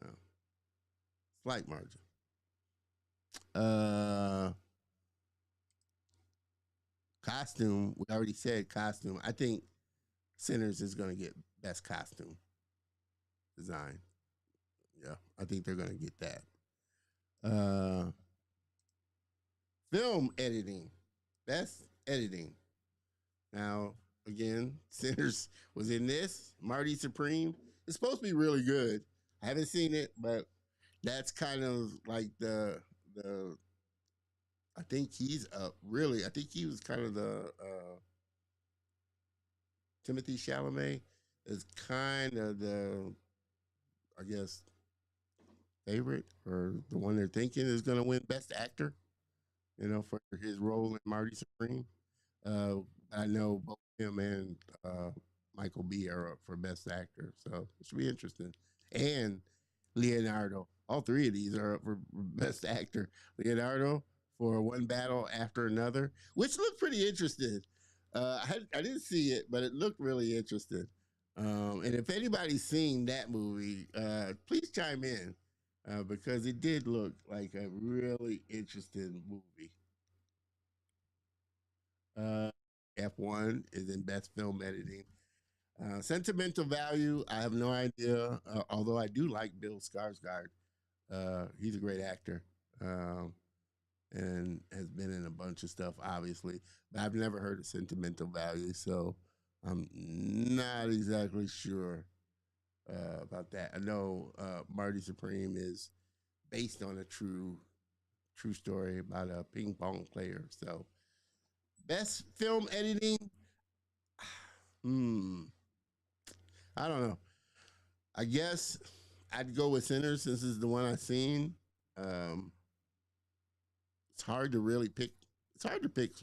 No, slight margin. Uh, Costume. We already said costume. I think Sinners is gonna get best costume design. Yeah, I think they're gonna get that. Uh, Film editing, best editing. Now, again, Sinners was in this. Marty Supreme. It's supposed to be really good. I haven't seen it, but that's kind of like the. I think he's up. Really, I think he was kind of the Timothy Chalamet is kind of the, I guess, favorite or the one they're thinking is going to win Best Actor. For his role in Marty Supreme. Uh, I know both him and uh, Michael B are up for Best Actor, so it should be interesting. And Leonardo, all three of these are up for Best Actor. Leonardo for One Battle After Another, which looked pretty interesting. I didn't see it, but it looked really interesting. And if anybody's seen that movie, please chime in because it did look like a really interesting movie. Uh, F1 is in best film editing. Sentimental value, I have no idea. Although I do like Bill Skarsgård. He's a great actor and has been in a bunch of stuff, obviously. But I've never heard of sentimental value, so I'm not exactly sure about that. I know Marty Supreme is based on a true story about a ping pong player. So best film editing, hmm, I don't know. I guess I'd go with Sinners since it's the one I've seen. Um, it's hard to really pick. It's hard to pick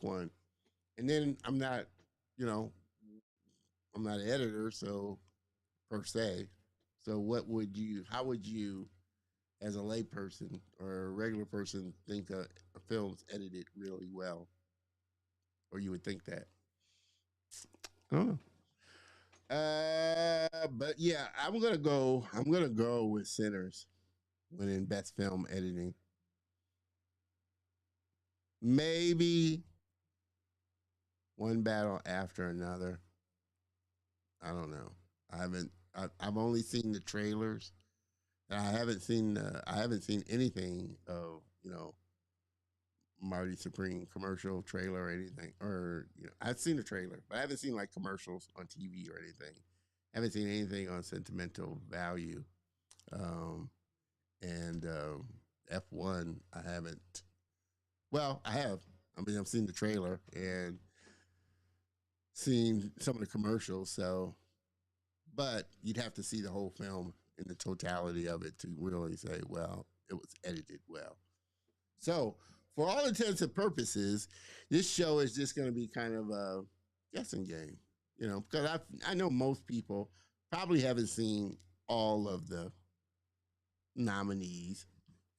one. And then you know, I'm not an editor, so per se. So what would you? How would you, as a layperson or a regular person, think a film's edited really well? Or you would think that? I don't know. But yeah, I'm gonna go. I'm gonna go with Sinners winning best film editing. Maybe one battle after another. I don't know. I haven't. I've only seen the trailers. I haven't seen. I haven't seen anything of Marty Supreme commercial trailer or anything. Or I've seen the trailer, but I haven't seen like commercials on TV or anything. I haven't seen anything on sentimental value. Um, and F1, I haven't. Well, I have. I mean, I've seen the trailer and seen some of the commercials. So, but you'd have to see the whole film in the totality of it to really say, well, it was edited well. So, for all intents and purposes, this show is just going to be kind of a guessing game, because I know most people probably haven't seen all of the nominees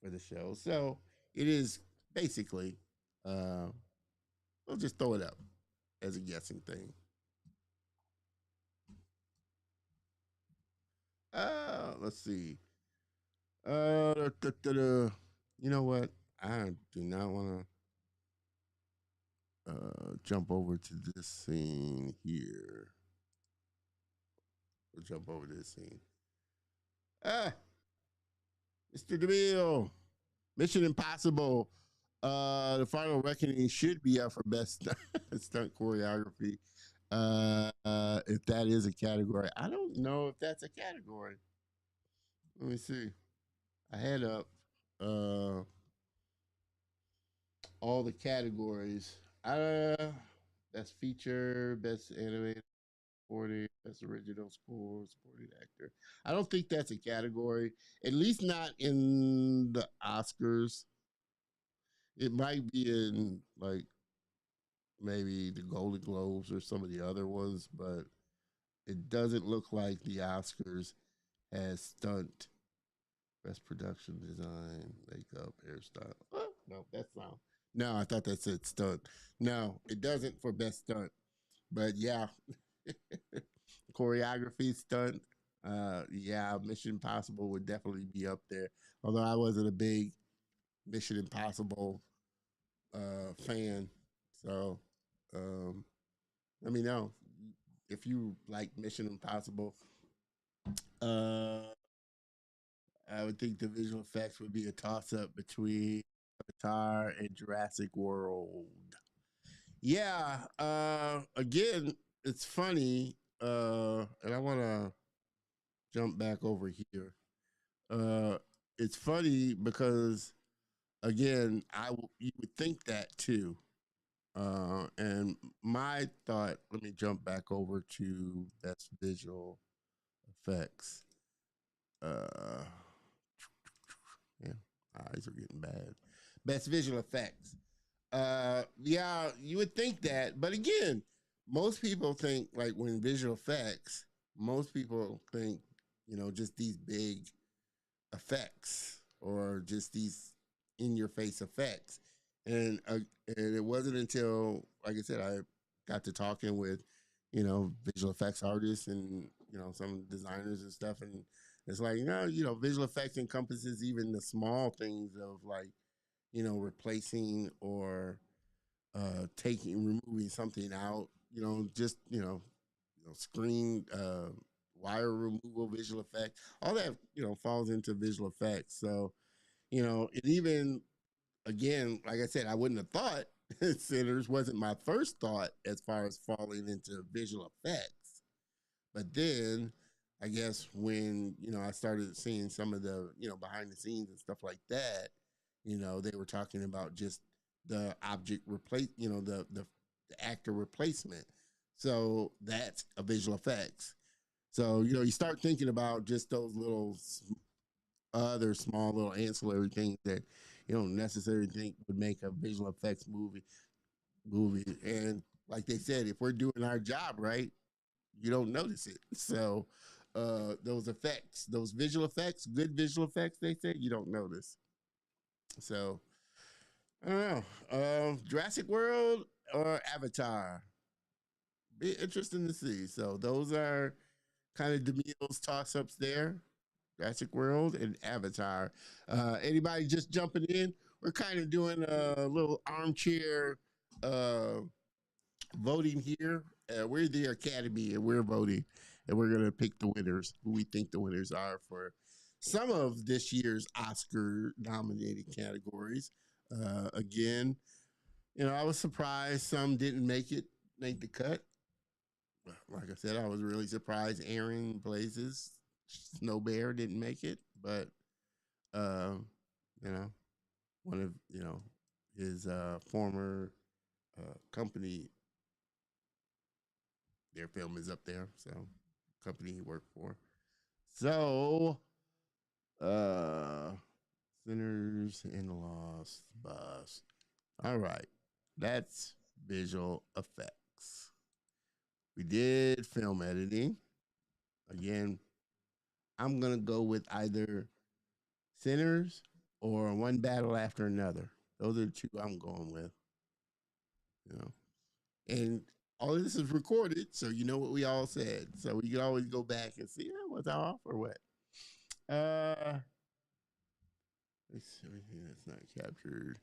for the show. So, it is basically, uh, we'll just throw it up as a guessing thing. Let's see. You know what? I do not want to jump over to this scene here. We'll jump over to this scene. Ah, Mr. DeMille, Mission Impossible. The Final Reckoning should be up for best stunt choreography. If that is a category, I don't know if that's a category. Let me see. I had up uh, all the categories. Best feature, best animated, supporting, best original score, supporting actor. I don't think that's a category. At least not in the Oscars. It might be in like maybe the Golden Globes or some of the other ones, but it doesn't look like the Oscars has stunt, best production design, makeup, hairstyle. Oh, no, that's not. No, I thought that said stunt. No, it doesn't for best stunt. But yeah, choreography stunt. Yeah, Mission Impossible would definitely be up there. Although I wasn't a big Mission Impossible fan, so um, let me know if you like Mission Impossible. Uh, I would think the visual effects would be a toss up between Avatar and Jurassic World. Yeah. Again, it's funny, and I want to jump back over here. Uh, it's funny because again, you would think that too, And my thought, let me jump back over to best visual effects. Uh, yeah, my eyes are getting bad. Best visual effects. Yeah, you would think that, but again, most people think like when visual effects, most people think, just these big effects or just these in your face effects. And it wasn't until, like I said, I got to talking with, visual effects artists and, some designers and stuff. And it's like, visual effects encompasses even the small things of like, replacing or removing something out, just, screen, wire removal, visual effect, all that, falls into visual effects. So, it even, again, like I said, I wouldn't have thought Sinners wasn't my first thought as far as falling into visual effects. But then I guess when, I started seeing some of the, behind the scenes and stuff like that, they were talking about just the object replace, the actor replacement. So that's a visual effects. So, you start thinking about just those little other small little ancillary things that you don't necessarily think would make a visual effects movie. And like they said, if we're doing our job right, you don't notice it. So those effects, those visual effects, good visual effects, they say you don't notice. So I don't know. Jurassic World or Avatar? Be interesting to see. So those are kind of Demille's toss ups there. Jurassic World and Avatar. Anybody just jumping in? We're kind of doing a little armchair uh, voting here. We're the Academy and we're voting, and we're gonna pick the winners, who we think the winners are for some of this year's Oscar nominated categories. Again, I was surprised some didn't make the cut. Like I said, I was really surprised Aaron Blazes Snow Bear didn't make it, but um, you know, one of his former company, their film is up there, so company he worked for. So, uh, Sinners and the Lost Bus. All right, that's visual effects. We did film editing. Again, I'm gonna go with either Sinners or One Battle After Another. Those are the two I'm going with. You know, and all of this is recorded, so you know what we all said. So we can always go back and see, was I off or what? Let's see everything that's not captured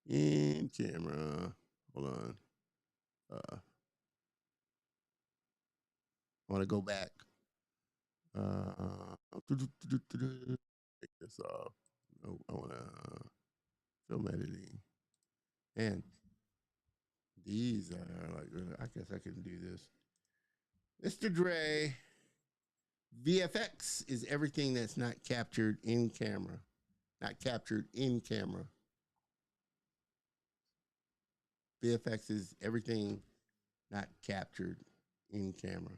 in camera. Hold on. I want to go back. Take this off. No, I want to film editing. And these are like, I guess I can do this. Mr. Dre, VFX is everything that's not captured in camera. Not captured in camera. VFX is everything not captured in camera.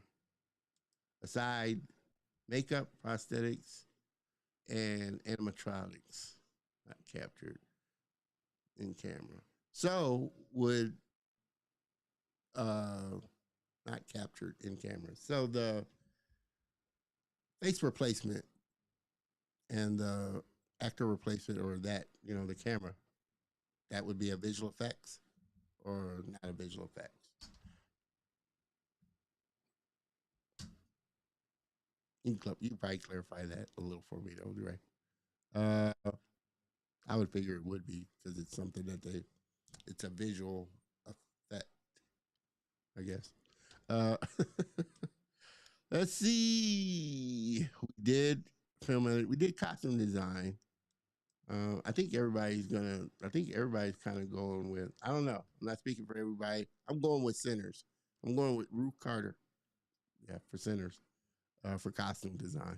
Aside makeup, prosthetics, and animatronics not captured in camera. So would not captured in camera. So the face replacement and the actor replacement, or that, the camera, that would be a visual effects or not a visual effects. You can probably clarify that a little for me, though, right? I would figure it would be because it's something that it's a visual effect, I guess. Uh, let's see. We did film it. We did costume design. I think everybody's kind of going with, I don't know. I'm not speaking for everybody. I'm going with Sinners. I'm going with Ruth Carter. Yeah, for Sinners, for costume design.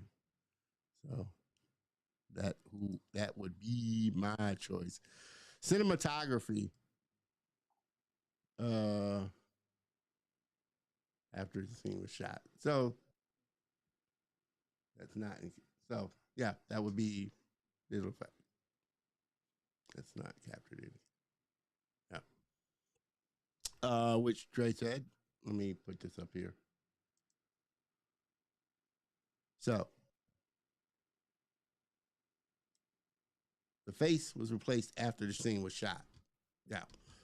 So that would be my choice. Cinematography. uh, after the scene was shot. So that's not. So yeah, that would be visual effect. That's not captured in. Yeah. Which Dre said. Let me put this up here. So the face was replaced after the scene was shot. Yeah.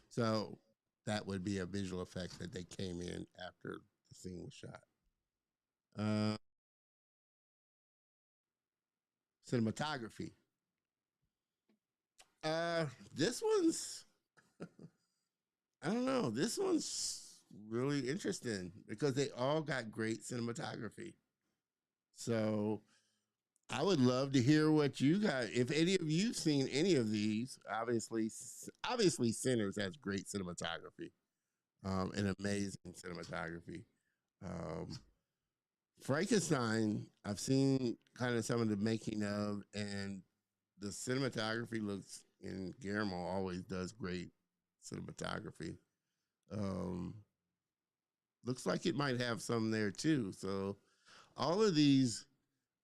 So that would be a visual effect that they came in after the scene was shot. Uh, cinematography. Uh, this one's I don't know. This one's really interesting because they all got great cinematography. So I would love to hear what you got. If any of you've seen any of these, obviously, Sinners has great cinematography, and amazing cinematography. Um, Frankenstein, I've seen kind of some of the making of, and the cinematography looks. And Guillermo always does great cinematography. Um, Looks like it might have some there too. So all of these,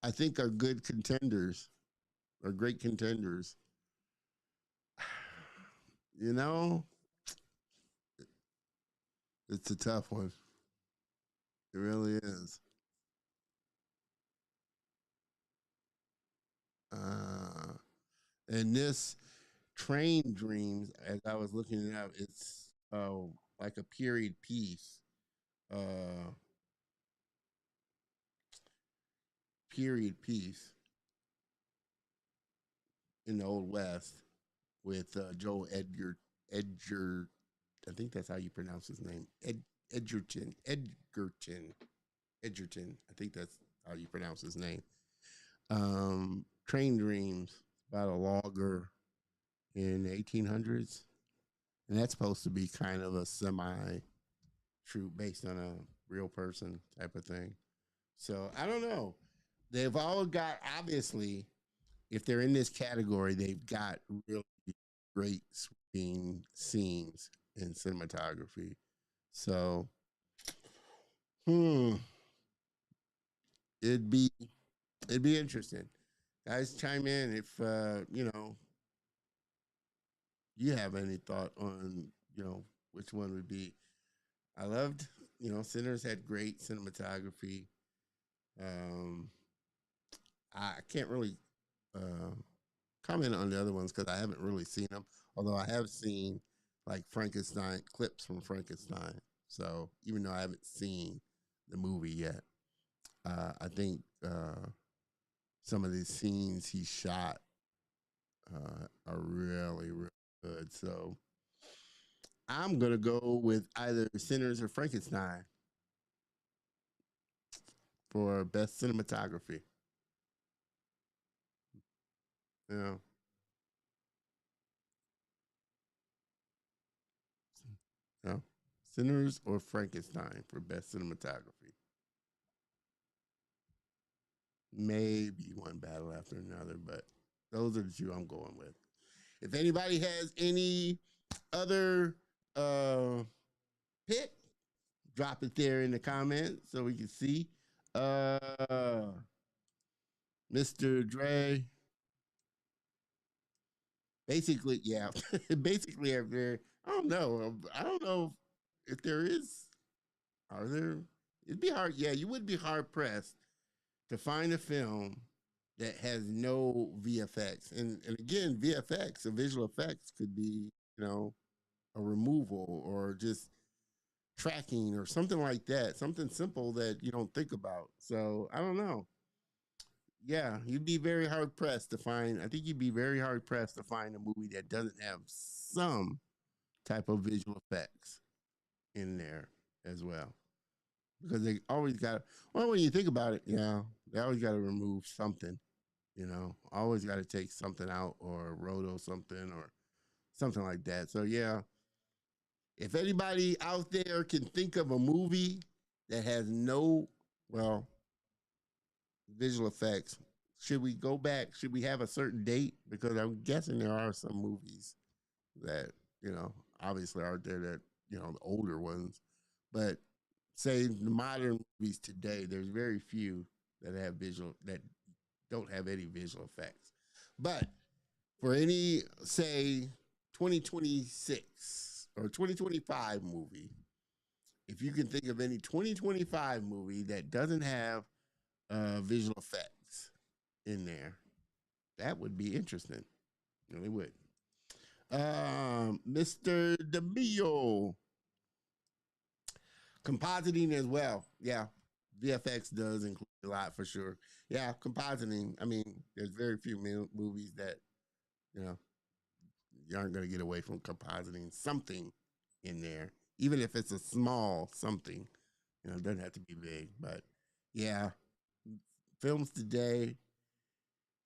I think, are good contenders, are great contenders. You know, it's a tough one. It really is. Uh, and this Train Dreams, as I was looking it up, it's like a period piece, uh, period piece in the Old West with Joel Edgar. I think that's how you pronounce his name. Edgerton. I think that's how you pronounce his name. Train Dreams about a logger in the 1800s, and that's supposed to be kind of a semi true based on a real person type of thing. So I don't know. They've all got obviously, if they're in this category, they've got really great sweeping scenes in cinematography. So, hmm, it'd be it'd be interesting. Guys, chime in if you have any thought on which one would be. I loved Sinners had great cinematography. Um, I can't really uh, comment on the other ones because I haven't really seen them. Although I have seen like Frankenstein clips from Frankenstein. So even though I haven't seen the movie yet, I think some of the scenes he shot are really, really good. So I'm gonna go with either Sinners or Frankenstein for best cinematography. Yeah, yeah. Sinners or Frankenstein for best cinematography. Maybe one battle after another, but those are the two I'm going with. If anybody has any other uh pick, drop it there in the comments so we can see. Uh Mr. Dre, basically, yeah. Basically, if there, I don't know. I don't know if there is. Are there? It'd be hard. Yeah, you would be hard pressed to find a film that has no VFX. And again, VFX, or visual effects, could be a removal or just tracking or something like that. Something simple that you don't think about. So I don't know. Yeah, you'd be very hard pressed to find. I think you'd be very hard pressed to find a movie that doesn't have some type of visual effects in there as well. Because they always got, well, when you think about it, yeah, they always got to remove something, always got to take something out or roto something or something like that. So, yeah, if anybody out there can think of a movie that has no, well, visual effects, should we go back? Should we have a certain date? Because I'm guessing there are some movies that, obviously aren't there that the older ones. But say the modern movies today, there's very few that don't have any visual effects. But for any, say, 2026 or 2025 movie, if you can think of any 2025 movie that doesn't have visual effects in there, that would be interesting. It really would. Mr. DeMio, compositing as well. Yeah, VFX does include a lot for sure. Yeah, compositing. I mean, there's very few movies that you know you aren't going to get away from compositing something in there, even if it's a small something. It doesn't have to be big, but yeah, films today.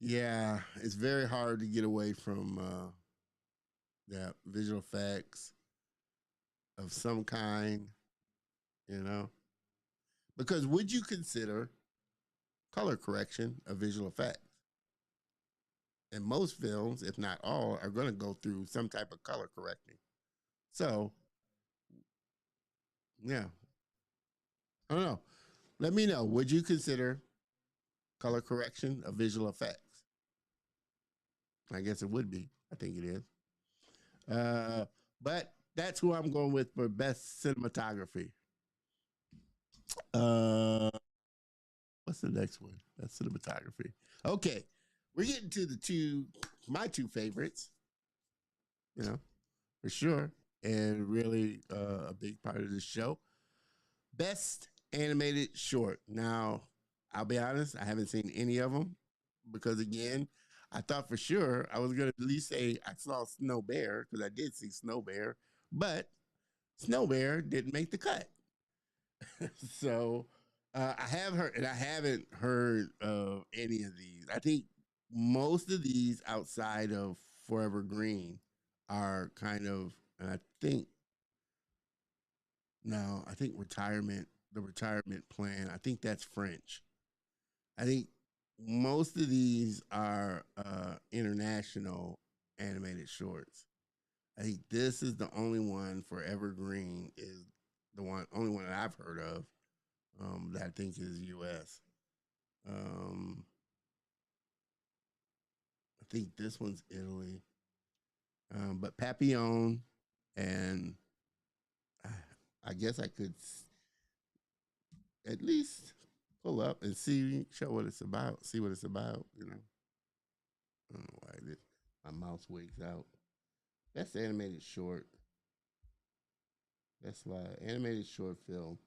Yeah, it's very hard to get away from yeah, visual effects of some kind. You know, because would you consider color correction a visual effect? And most films, if not all, are going to go through some type of color correcting. So, yeah, I don't know. Let me know. Would you consider color correction a visual effects? I guess it would be. I think it is. But that's who I'm going with for best cinematography. Uh, what's the next one? That's cinematography. Okay, we're getting to my two favorites. You know, for sure, and really a big part of the show. Best animated short. Now, I'll be honest, I haven't seen any of them because, again, I thought for sure I was going to at least say I saw Snow Bear because I did see Snow Bear, but Snow Bear didn't make the cut. So I have heard, and I haven't heard of any of these. I think most of these outside of Forever Green are kind of, and I think no, I think the retirement plan, I think that's French. I think most of these are international animated shorts. I think this is the only one for Evergreen is the only one that I've heard of that I think is U.S. Um, I think this one's Italy, but Papillon and uh, I guess I could at least pull up and show what it's about, see what it's about. I don't know why my mouse wigs out. That's the animated short. That's why animated short film.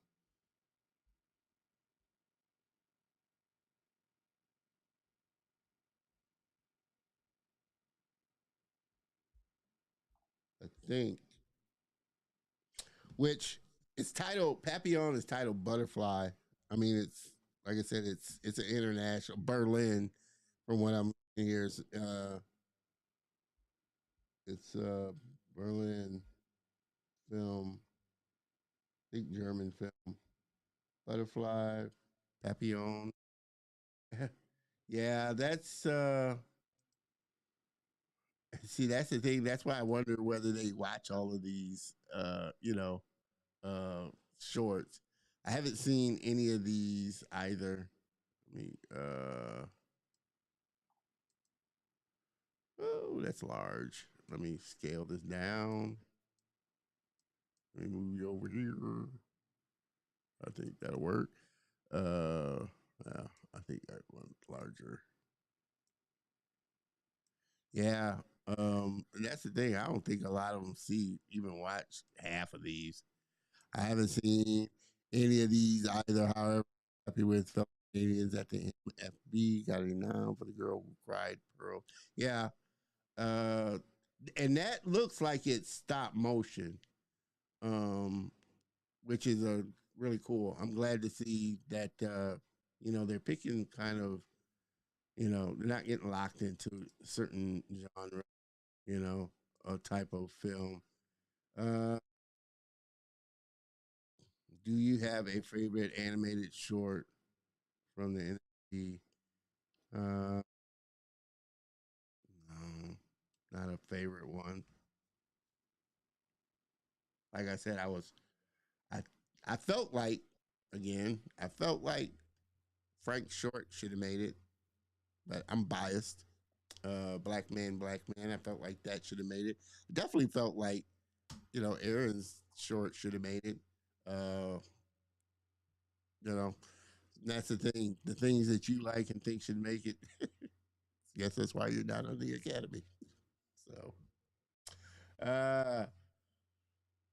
I think, which it's titled Papillon is titled Butterfly. I mean, it's like I said, it's an international Berlin from what I'm here. It's Berlin film, I think German film. Butterfly, Papillon. Yeah, that's see that's the thing. That's why I wonder whether they watch all of these uh shorts. I haven't seen any of these either. Let me oh, that's large. Let me scale this down. Let me move you over here. I think that'll work. Yeah, I think that one's larger. Yeah. That's the thing. I don't think a lot of them even watch half of these. I haven't seen any of these either. However, happy with fellow Canadians at the MFB. Got a noun for the girl who cried pearl. Yeah. Uh, and that looks like it's stop motion, um, which is a really cool. I'm glad to see that they're picking kind of they're not getting locked into certain genre, you know, a type of film. Uh, do you have a favorite animated short from the NFT? Uh, no, not a favorite one. Like I said, I I felt like again, I felt like Frank Short should have made it, but I'm biased. Black man, black man. I felt like that should have made it. Definitely felt like Aaron's Short should have made it. Uh, you know, that's the thing. The things that you like and think should make it. Guess that's why you're not on the Academy. So, uh,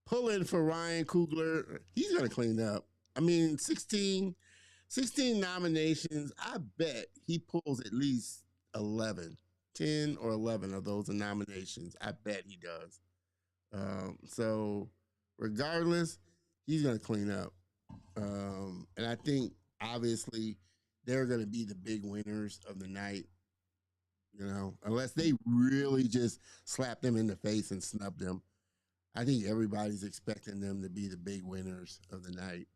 pulling for Ryan Coogler. He's gonna clean up. I mean, 16 nominations. I bet he pulls at least 11, 10 or 11 of those nominations. I bet he does. So, regardless, he's going to clean up. And I think, obviously, they're going to be the big winners of the night, unless they really just slap them in the face and snub them. I think everybody's expecting them to be the big winners of the night,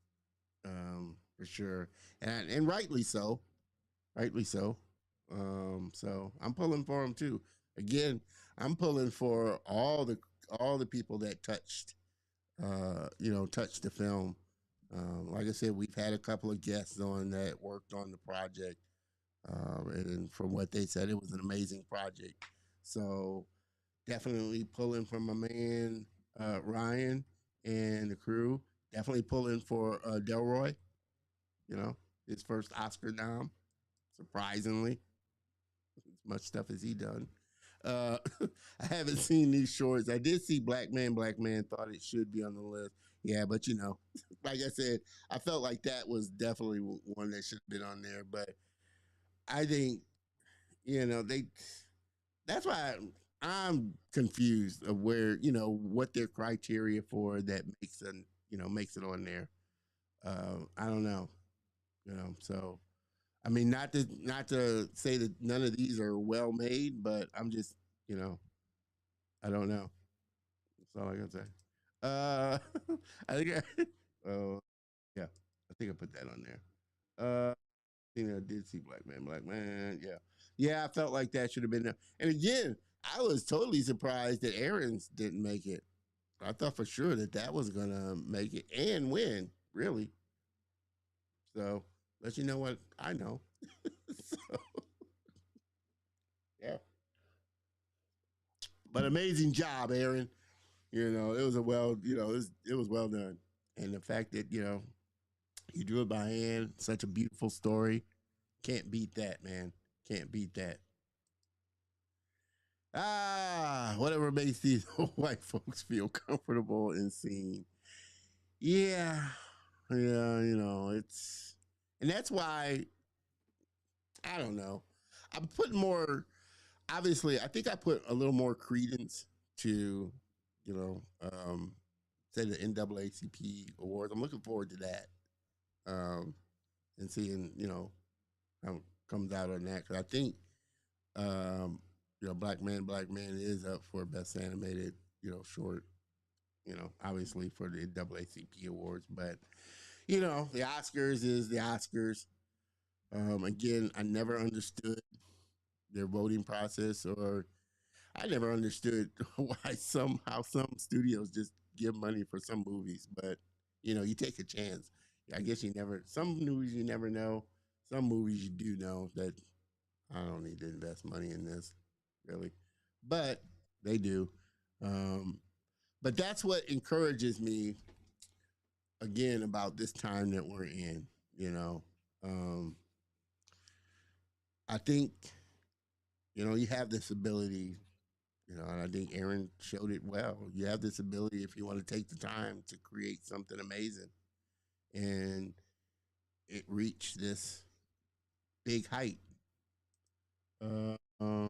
for sure. And rightly so. Rightly so. So I'm pulling for them too. Again, I'm pulling for all the people that touched the film. Like I said, we've had a couple of guests on that worked on the project, and from what they said, it was an amazing project. So definitely pulling for my man Ryan and the crew. Definitely pulling for Delroy. His first Oscar nom, surprisingly, as much stuff as he done. Uh, I haven't seen these shorts. I did see Black Man, Black Man. Thought it should be on the list. Yeah, but like I said, I felt like that was definitely one that should have been on there. But I think they. That's why I'm confused of where what their criteria for that makes it on there. I don't know. So I mean, not to say that none of these are well made, but I'm just you know I don't know. That's all I gotta say. Uh, I think yeah, I think I put that on there. I think I did see Black Man. Yeah, yeah, I felt like that should have been there. And again, I was totally surprised that Aaron's didn't make it. I thought for sure that was gonna make it and win. Really. So let you know what I know. So, yeah, but amazing job, Aaron. It was it was well done, and the fact that you drew it by hand, such a beautiful story. Can't beat that, man. Can't beat that. Whatever makes these white folks feel comfortable and seen. Yeah, yeah, and that's why I don't know. I'm putting more. Obviously, I think I put a little more credence to, you know, um, say the NAACP awards. I'm looking forward to that, um, and seeing how it comes out on that. Because I think Black Man is up for best animated short. Obviously for the NAACP awards, but the Oscars is the Oscars. Again, I never understood their voting process, or I never understood why some studios just give money for some movies, but you take a chance. I guess you never. Some movies you never know. Some movies you do know that I don't need to invest money in this, really, but they do. Um, but that's what encourages me again about this time that we're in. You know, um, I think you have this ability. And I think Aaron showed it well. You have this ability if you want to take the time to create something amazing, and it reached this big height. Uh, man,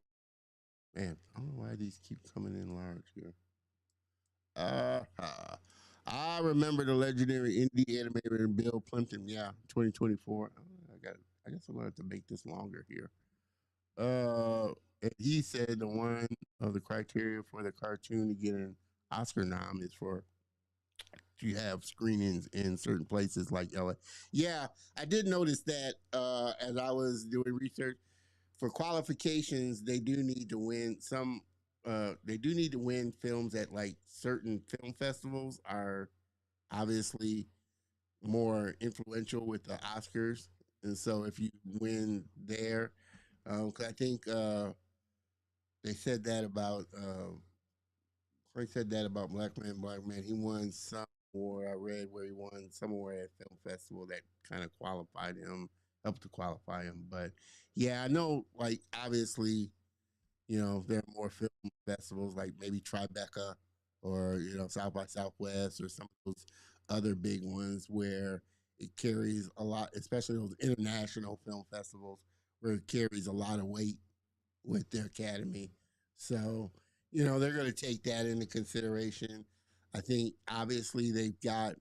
I don't know why these keep coming in large here. I remember the legendary indie animator Bill Plimpton. Yeah, 2024. I guess I'm gonna have to make this longer here. And he said the one of the criteria for the cartoon to get an Oscar nom is for you have screenings in certain places like LA. Yeah, I did notice that as I was doing research for qualifications, they do need to win some. they do need to win films at like certain film festivals are obviously more influential with the Oscars, and so if you win there, 'cause I think they said that about Frank said that about Black Man, Black Man. He won some award. I read where he won some award at film festival that kind of qualified him, helped to qualify him. But yeah, I know, like obviously, there are more film festivals like maybe Tribeca or South by Southwest or some of those other big ones where it carries a lot, especially those international film festivals where it carries a lot of weight with their academy. So, they're going to take that into consideration. I think obviously they've got,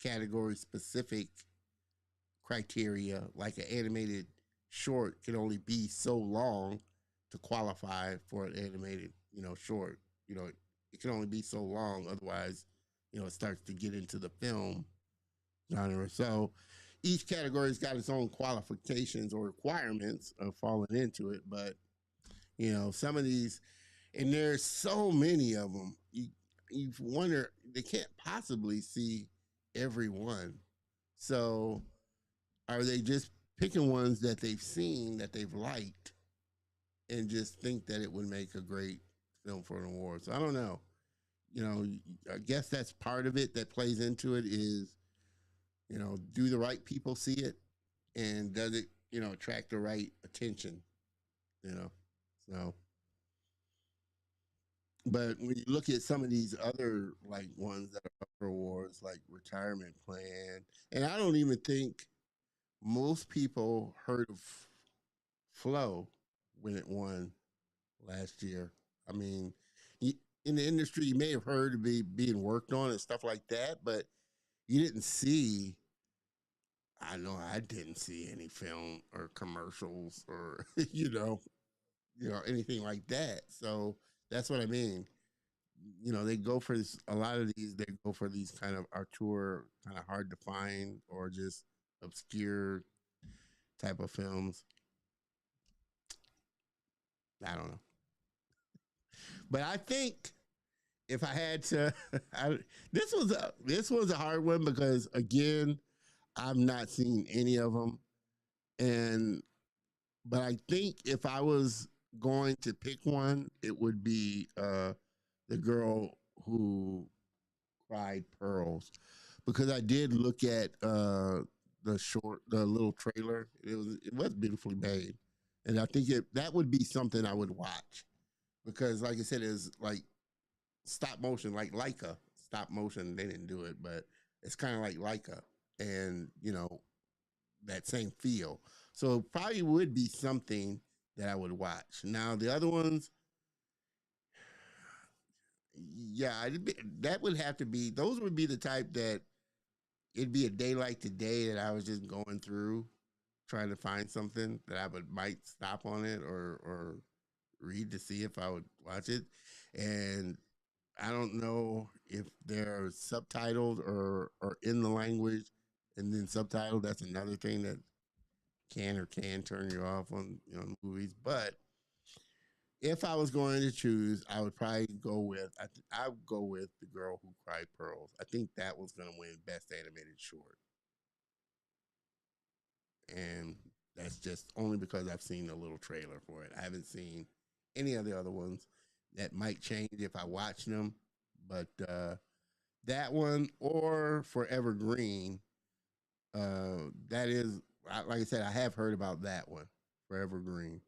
category specific criteria, like an animated short can only be so long to qualify for an animated, short. You know, it can only be so long, otherwise, it starts to get into the film genre. So each category's got its own qualifications or requirements of falling into it. But, some of these, and there's so many of them, you wonder, they can't possibly see every one. So are they just picking ones that they've seen that they've liked and just think that it would make a great film for an award? So I don't know. I guess that's part of it that plays into it is, do the right people see it and does it, attract the right attention, you know? So, but when you look at some of these other like ones that are up for awards, like Retirement Plan, and I don't even think most people heard of Flow when it won last year. I mean, in the industry, you may have heard of it being worked on and stuff like that, but you didn't see. I know I didn't see any film or commercials or anything like that. So that's what I mean. They go for this. A lot of these, they go for these kind of auteur, kind of hard to find or just obscure type of films. I don't know, but I think if I had to, this was a hard one because again, I've not seen any of them, and but I think if I was going to pick one, it would be the girl who cried pearls, because I did look at the little trailer. It was beautifully made, and I think that would be something I would watch because, like I said, it's like stop motion, like Leica. Stop motion, they didn't do it, but it's kind of like Leica, and that same feel. So it probably would be something that I would watch. Now the other ones, yeah, that would have to be. Those would be the type that it'd be a day like today that I was just going through trying to find something that I would might stop on it or read to see if I would watch it, and I don't know if they're subtitled or in the language and then subtitled. That's another thing that can turn you off on movies. But if I was going to choose, I would probably go with I would go with The Girl Who Cried Pearls. I think that was going to win Best Animated Short, and that's just only because I've seen a little trailer for it. I haven't seen any of the other ones. That might change if I watch them, but that one or Forever Green. That is, like I said, I have heard about that one, Forever Green.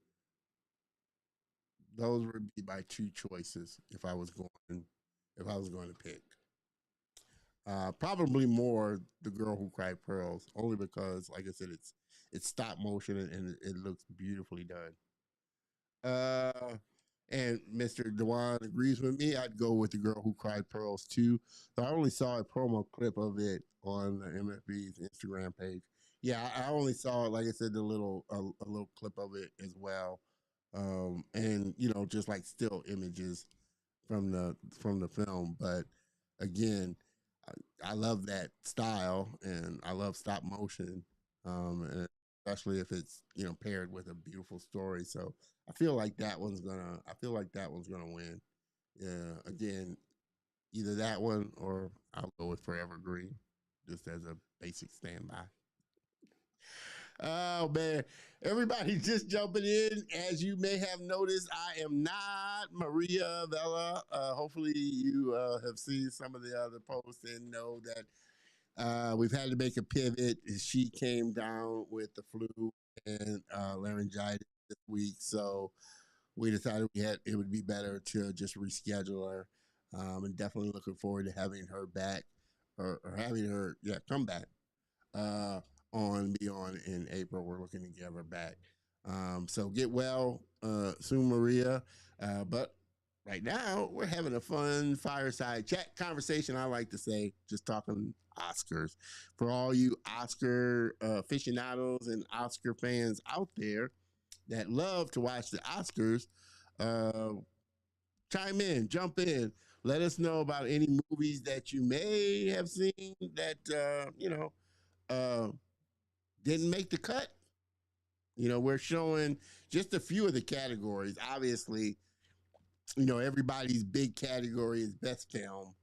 Those would be my two choices if I was going to pick. Probably more The Girl Who Cried Pearls, only because, like I said, it's stop motion and it looks beautifully done. Uh, and Mr. Dewan agrees with me. I'd go with The Girl Who Cried Pearls too. So I only saw a promo clip of it on the MFB's Instagram page. Yeah, I only saw, like I said, a little clip of it as well, and just like still images from the film. But again, I love that style, and I love stop motion. And especially if it's paired with a beautiful story. So I feel like that one's gonna. I feel like that one's gonna win. Yeah. Again, either that one or I'll go with Forever Green, just as a basic standby. Oh man, everybody just jumping in. As you may have noticed, I am not Maria Vela. Hopefully, you have seen some of the other posts and know that we've had to make a pivot. She came down with the flu and laryngitis this week, so we decided it would be better to just reschedule her. And definitely looking forward to having her back or having her come back uh, on Beyond in April. We're looking to get her back. So get well soon, Maria. But right now, we're having a fun fireside chat conversation. I like to say, just talking Oscars. For all you Oscar aficionados and Oscar fans out there that love to watch the Oscars, uh, chime in, jump in. Let us know about any movies that you may have seen that, uh, didn't make the cut. We're showing just a few of the categories. Obviously, everybody's big category is best film,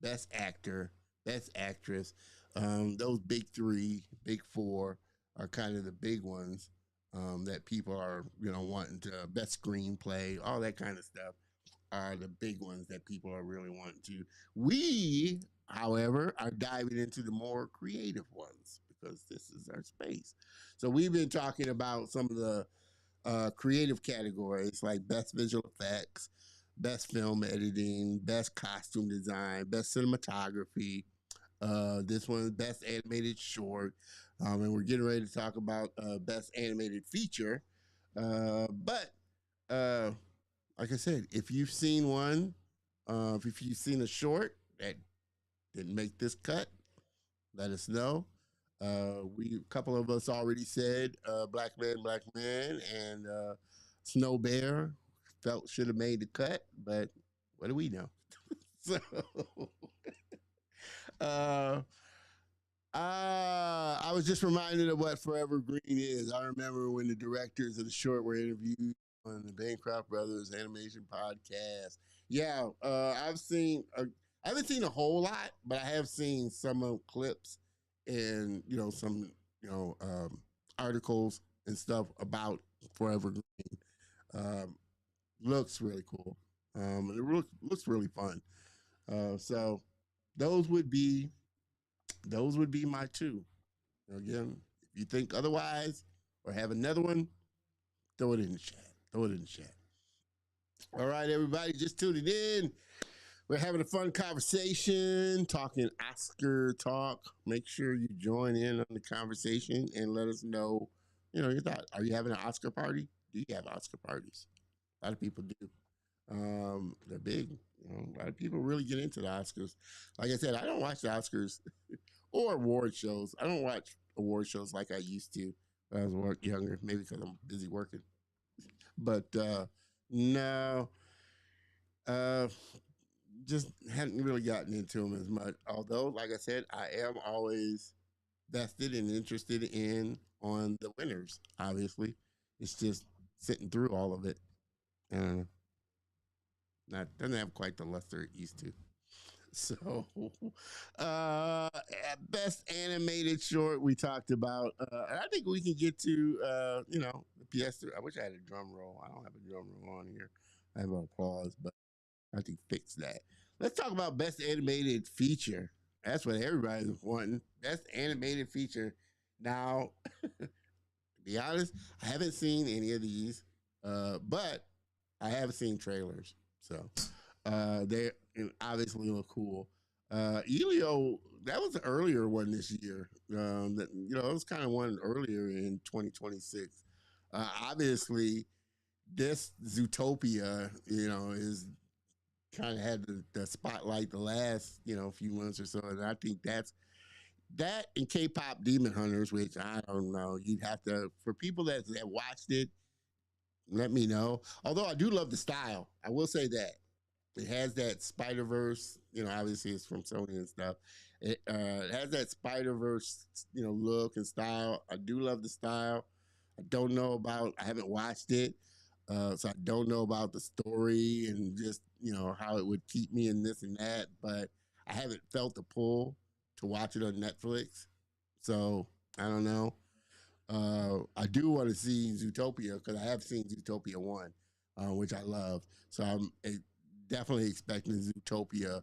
best actor, best actress. Those big three, big four are kind of the big ones that people are, wanting to best screenplay, all that kind of stuff are the big ones that people are really wanting to. We, however, are diving into the more creative ones because this is our space. So we've been talking about some of the creative categories like best visual effects, best film editing, best costume design, best cinematography. This one, best animated short. And we're getting ready to talk about best animated feature. But uh, like I said, if you've seen one, if you've seen a short that didn't make this cut, let us know. A couple of us already said Black Man, and Snow Bear felt should have made the cut, but what do we know? So, uh, I was just reminded of what Forever Green is. I remember when the directors of the short were interviewed on the Bancroft Brothers Animation Podcast. Yeah, I haven't seen a whole lot, but I have seen some of clips and some articles and stuff about Forever Green. Um, looks really cool. Looks really fun. So those would be those would be my two. Again, if you think otherwise or have another one, throw it in the chat. Throw it in the chat. All right, everybody, just tuning in. We're having a fun conversation, talking Oscar talk. Make sure you join in on the conversation and let us know, your thought. Are you having an Oscar party? Do you have Oscar parties? A lot of people do. They're big. A lot of people really get into the Oscars. Like I said, I don't watch the Oscars or award shows. I don't watch award shows like I used to when I was younger, maybe because I'm busy working. But no, uh, just hadn't really gotten into them as much. Although, like I said, I am always vested and interested in on the winners. Obviously, it's just sitting through all of it. Uh, not doesn't have quite the luster it used to. So, uh, best animated short we talked about. I think we can get to the PS3. I wish I had a drum roll. I don't have a drum roll on here. I have an applause, but I have to fix that. Let's talk about best animated feature. That's what everybody's wanting. Best animated feature. Now, to be honest, I haven't seen any of these, but I have seen trailers. So they obviously look cool. Elio, that was an earlier one this year. It was kind of one earlier in 2026. Obviously, this Zootopia, is kind of had the spotlight the last, few months or so. And I think that and K-pop Demon Hunters, which I don't know. You'd have to, for people that watched it, let me know. Although I do love the style. I will say that. It has that Spider Verse. You know, obviously it's from Sony and stuff. It has that Spider Verse, look and style. I do love the style. I don't know about. I haven't watched it, so I don't know about the story and just how it would keep me in this and that. But I haven't felt the pull to watch it on Netflix, so I don't know. I do want to see Zootopia because I have seen Zootopia 1, which I love. So I'm definitely expecting Zootopia.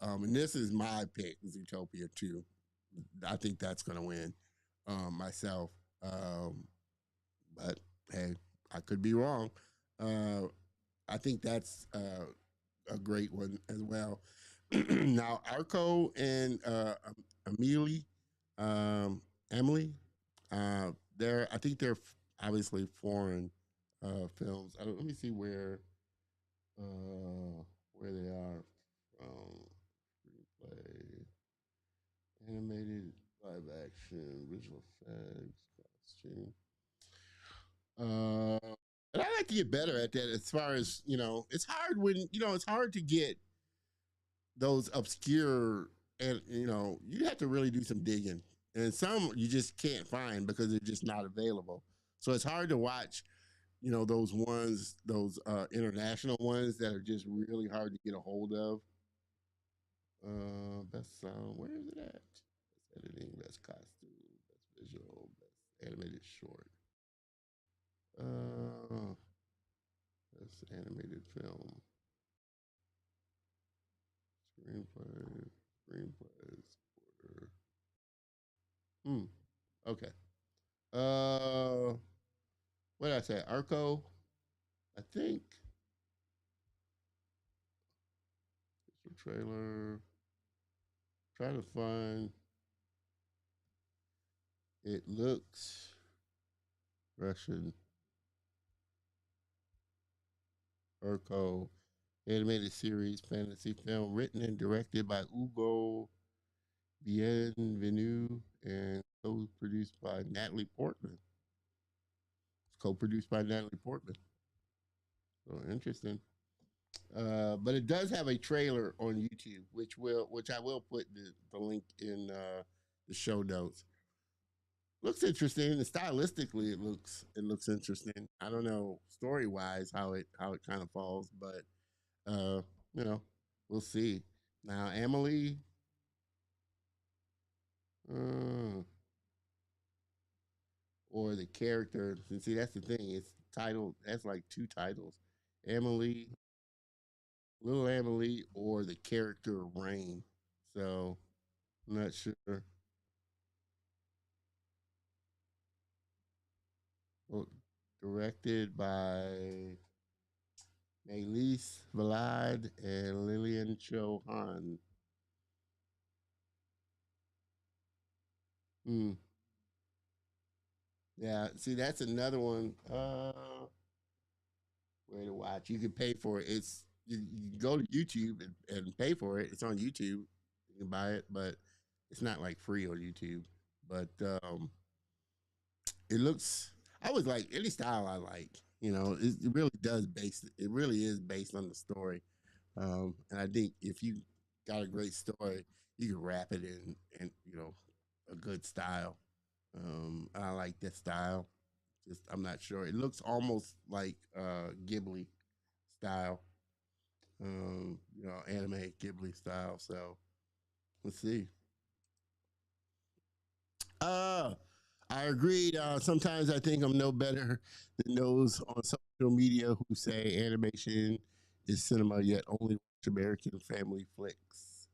And this is my pick, Zootopia 2. I think that's going to win myself. But hey, I could be wrong. Uh, I think that's a great one as well. Now, Arco and Amelie, um, Emily, I think they're obviously foreign films. Let me see where they are from. Screenplay, animated, live action, visual effects, costume. Uh, and I like to get better at that. As far as it's hard when it's hard to get those obscure, and you have to really do some digging, and some you just can't find because they're just not available. So it's hard to watch those ones, those international ones that are just really hard to get a hold of. Best sound, where is it at? Best editing, best costume, best visual, best animated short, uh best animated film, screenplay, screenplay, supporter. Okay. uh what did I say? Arco, I think. It's a trailer. Try to find. It looks Russian. Urko, animated series, fantasy film, written and directed by Ugo Bienvenu and co-produced by Natalie Portman. It's co-produced by Natalie Portman. So interesting. But it does have a trailer on YouTube, which I will put the link in the show notes. Looks interesting, and stylistically it looks interesting. I don't know story wise how it kind of falls, but uh, you know, we'll see. Now, Emily, uh, or the character, and see, that's the thing. It's titled, that's like two titles: Emily, Little Emily, or the character Rain. So, I'm not sure. Well, directed by Elise Vlad and Lillian Chohan. Hmm. Yeah, see, that's another one. Where to watch? You can pay for it. You can go to YouTube and pay for it. It's on YouTube. You can buy it, but it's not like free on YouTube. But it looks. I was like any style I like. It really does base. It really is based on the story. And I think if you got a great story, you can wrap it in a good style. I like that style. Just I'm not sure. It looks almost like Ghibli style, anime Ghibli style. So let's see. Uh I agreed. Sometimes I think I'm no better than those on social media who say animation is cinema, yet only watch American family flicks.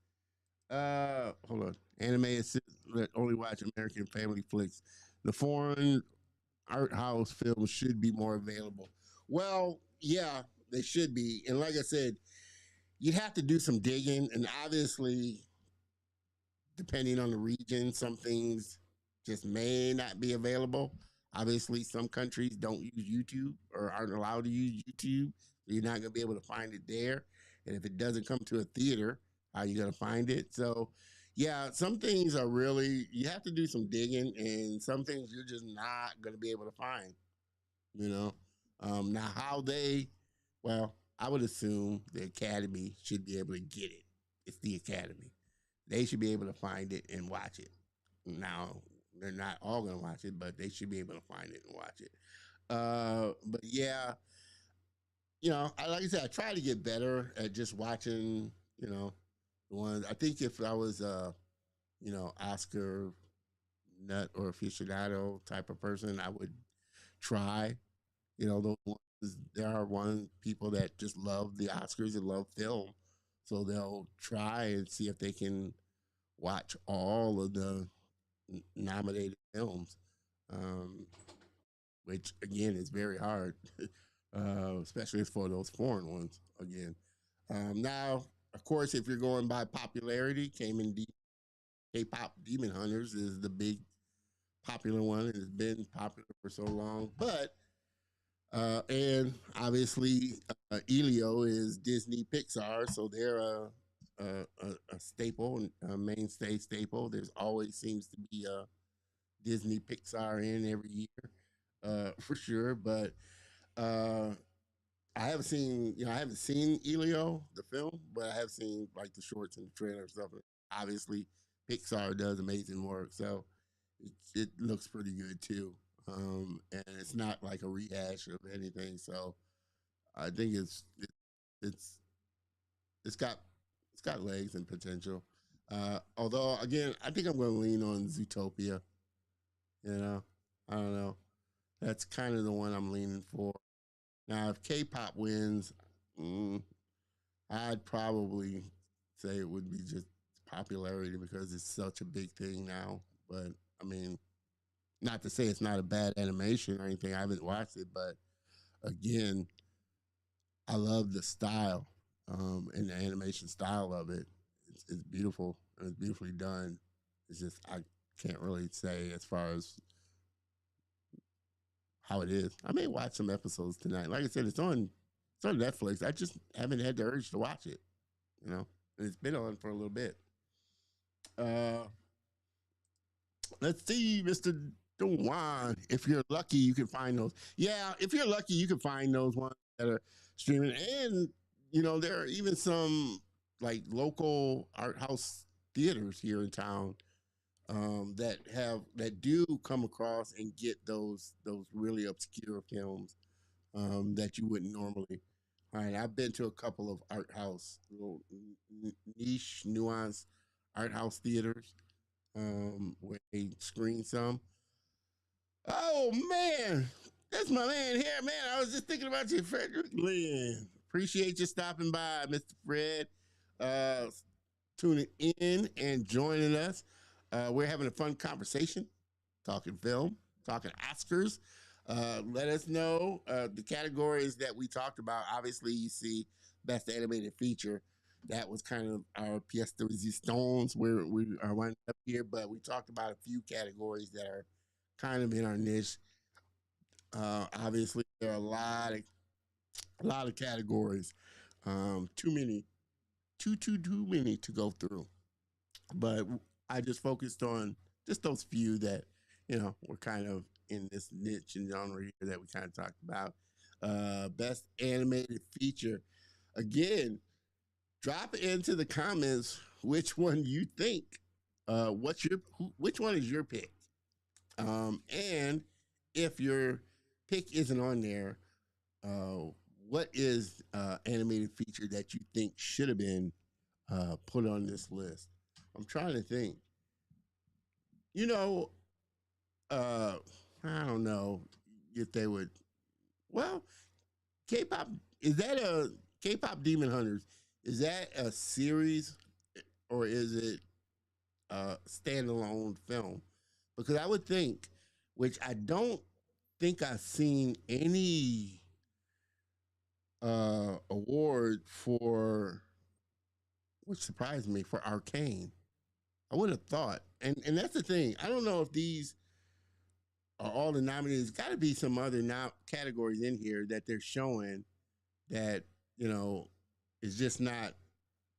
Hold on. Anime is only watch American family flicks. The foreign art house films should be more available. Well, yeah, they should be. And like I said, you'd have to do some digging, and obviously, depending on the region, some things just may not be available. Obviously, some countries don't use YouTube or aren't allowed to use YouTube. So you're not going to be able to find it there. And if it doesn't come to a theater, how are you going to find it? So, yeah, some things are really, you have to do some digging, and some things you're just not going to be able to find, you know? Now, how they, well, I would assume the Academy should be able to get it. It's the Academy. They should be able to find it and watch it. Now, they're not all going to watch it, but they should be able to find it and watch it. But yeah, like I said, I try to get better at just watching, the ones. I think if I was, Oscar nut or aficionado type of person, I would try. Those ones, there are one people that just love the Oscars and love film, so they'll try and see if they can watch all of the nominated films, um, which again is very hard, especially for those foreign ones. Again, now of course, if you're going by popularity, K-pop Demon Hunters is the big popular one. It has been popular for so long, but and obviously Elio is Disney Pixar, so they're a staple, a mainstay staple. There's always seems to be a Disney Pixar in every year, for sure. But uh, I haven't seen Elio the film, but I have seen like the shorts and the trailer and stuff. Obviously, Pixar does amazing work, so it looks pretty good too. And it's not like a rehash of anything, so I think it's it's got it's got legs and potential. Although again, I think I'm going to lean on Zootopia. You know, I don't know. That's kind of the one I'm leaning for. Now, if K-pop wins, mm, I'd probably say it would be just popularity because it's such a big thing now. But I mean, not to say it's not a bad animation or anything. I haven't watched it, but again, I love the style and the animation style of it. It's beautiful and it's beautifully done. It's just I can't really say as far as how it is. I may watch some episodes tonight. Like I said, it's on Netflix. I just haven't had the urge to watch it. And it's been on for a little bit. Uh, let's see, Mister Dewan. If you're lucky, you can find those. Yeah, if you're lucky, you can find those ones that are streaming. And there are even some like local art house theaters here in town that do come across and get those really obscure films that you wouldn't normally find. I've been to a couple of art house, little niche, nuanced art house theaters where they screen some. Oh man, that's my man here, man. I was just thinking about you, Frederick Lynn. Appreciate you stopping by, Mr. Fred. Uh, Tuning in and joining us. We're having a fun conversation, talking film, talking Oscars. Let us know the categories that we talked about. Obviously, you see Best Animated Feature. That was kind of our pièce de résistance where we are winding up here, but we talked about a few categories that are kind of in our niche. Obviously, there are a lot of categories. Too many, too many to go through. But I just focused on just those few that were kind of in this niche and genre here that we kind of talked about. Best animated feature. Again, drop into the comments which one you think. Which one is your pick? And if your pick isn't on there, uh, what is animated feature that you think should have been put on this list? I'm trying to think. You know, uh, I don't know if they would. Well, K-pop is that a K-pop Demon Hunters? Is that a series or is it a standalone film? Because I would think, which I don't think I've seen any award for, which surprised me, for Arcane. I would have thought, and that's the thing. I don't know if these are all the nominees. Got to be some other categories in here that they're showing that you know is just not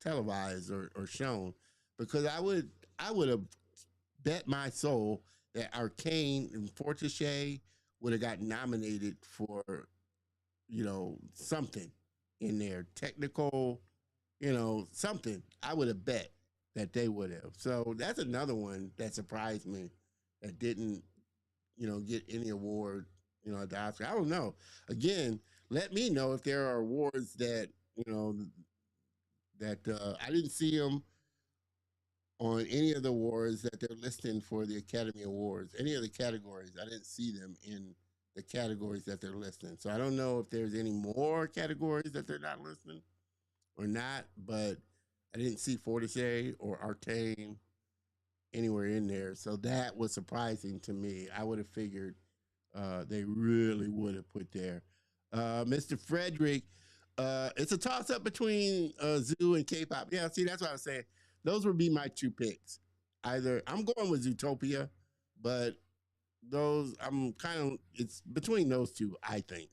televised or shown. Because I would have bet my soul that Arcane and Fortiche would have got nominated for something. in there. Technical, something. I would have bet that they would have. So that's another one that surprised me that didn't, get any award, at the Oscar. I don't know. Again, let me know if there are awards that, that I didn't see them on any of the awards that they're listing for the Academy Awards. Any of the categories, I didn't see them in the categories that they're listing. So I don't know if there's any more categories that they're not listing or not, but I didn't see Fortescue or Arcane anywhere in there. So that was surprising to me. I would have figured they really would have put there. Mr. Frederick, it's a toss up between Zoo and K-pop. Yeah, see, that's what I was saying. Those would be my two picks. Either I'm going with Zootopia, but those I'm kind of it's between those two. I think.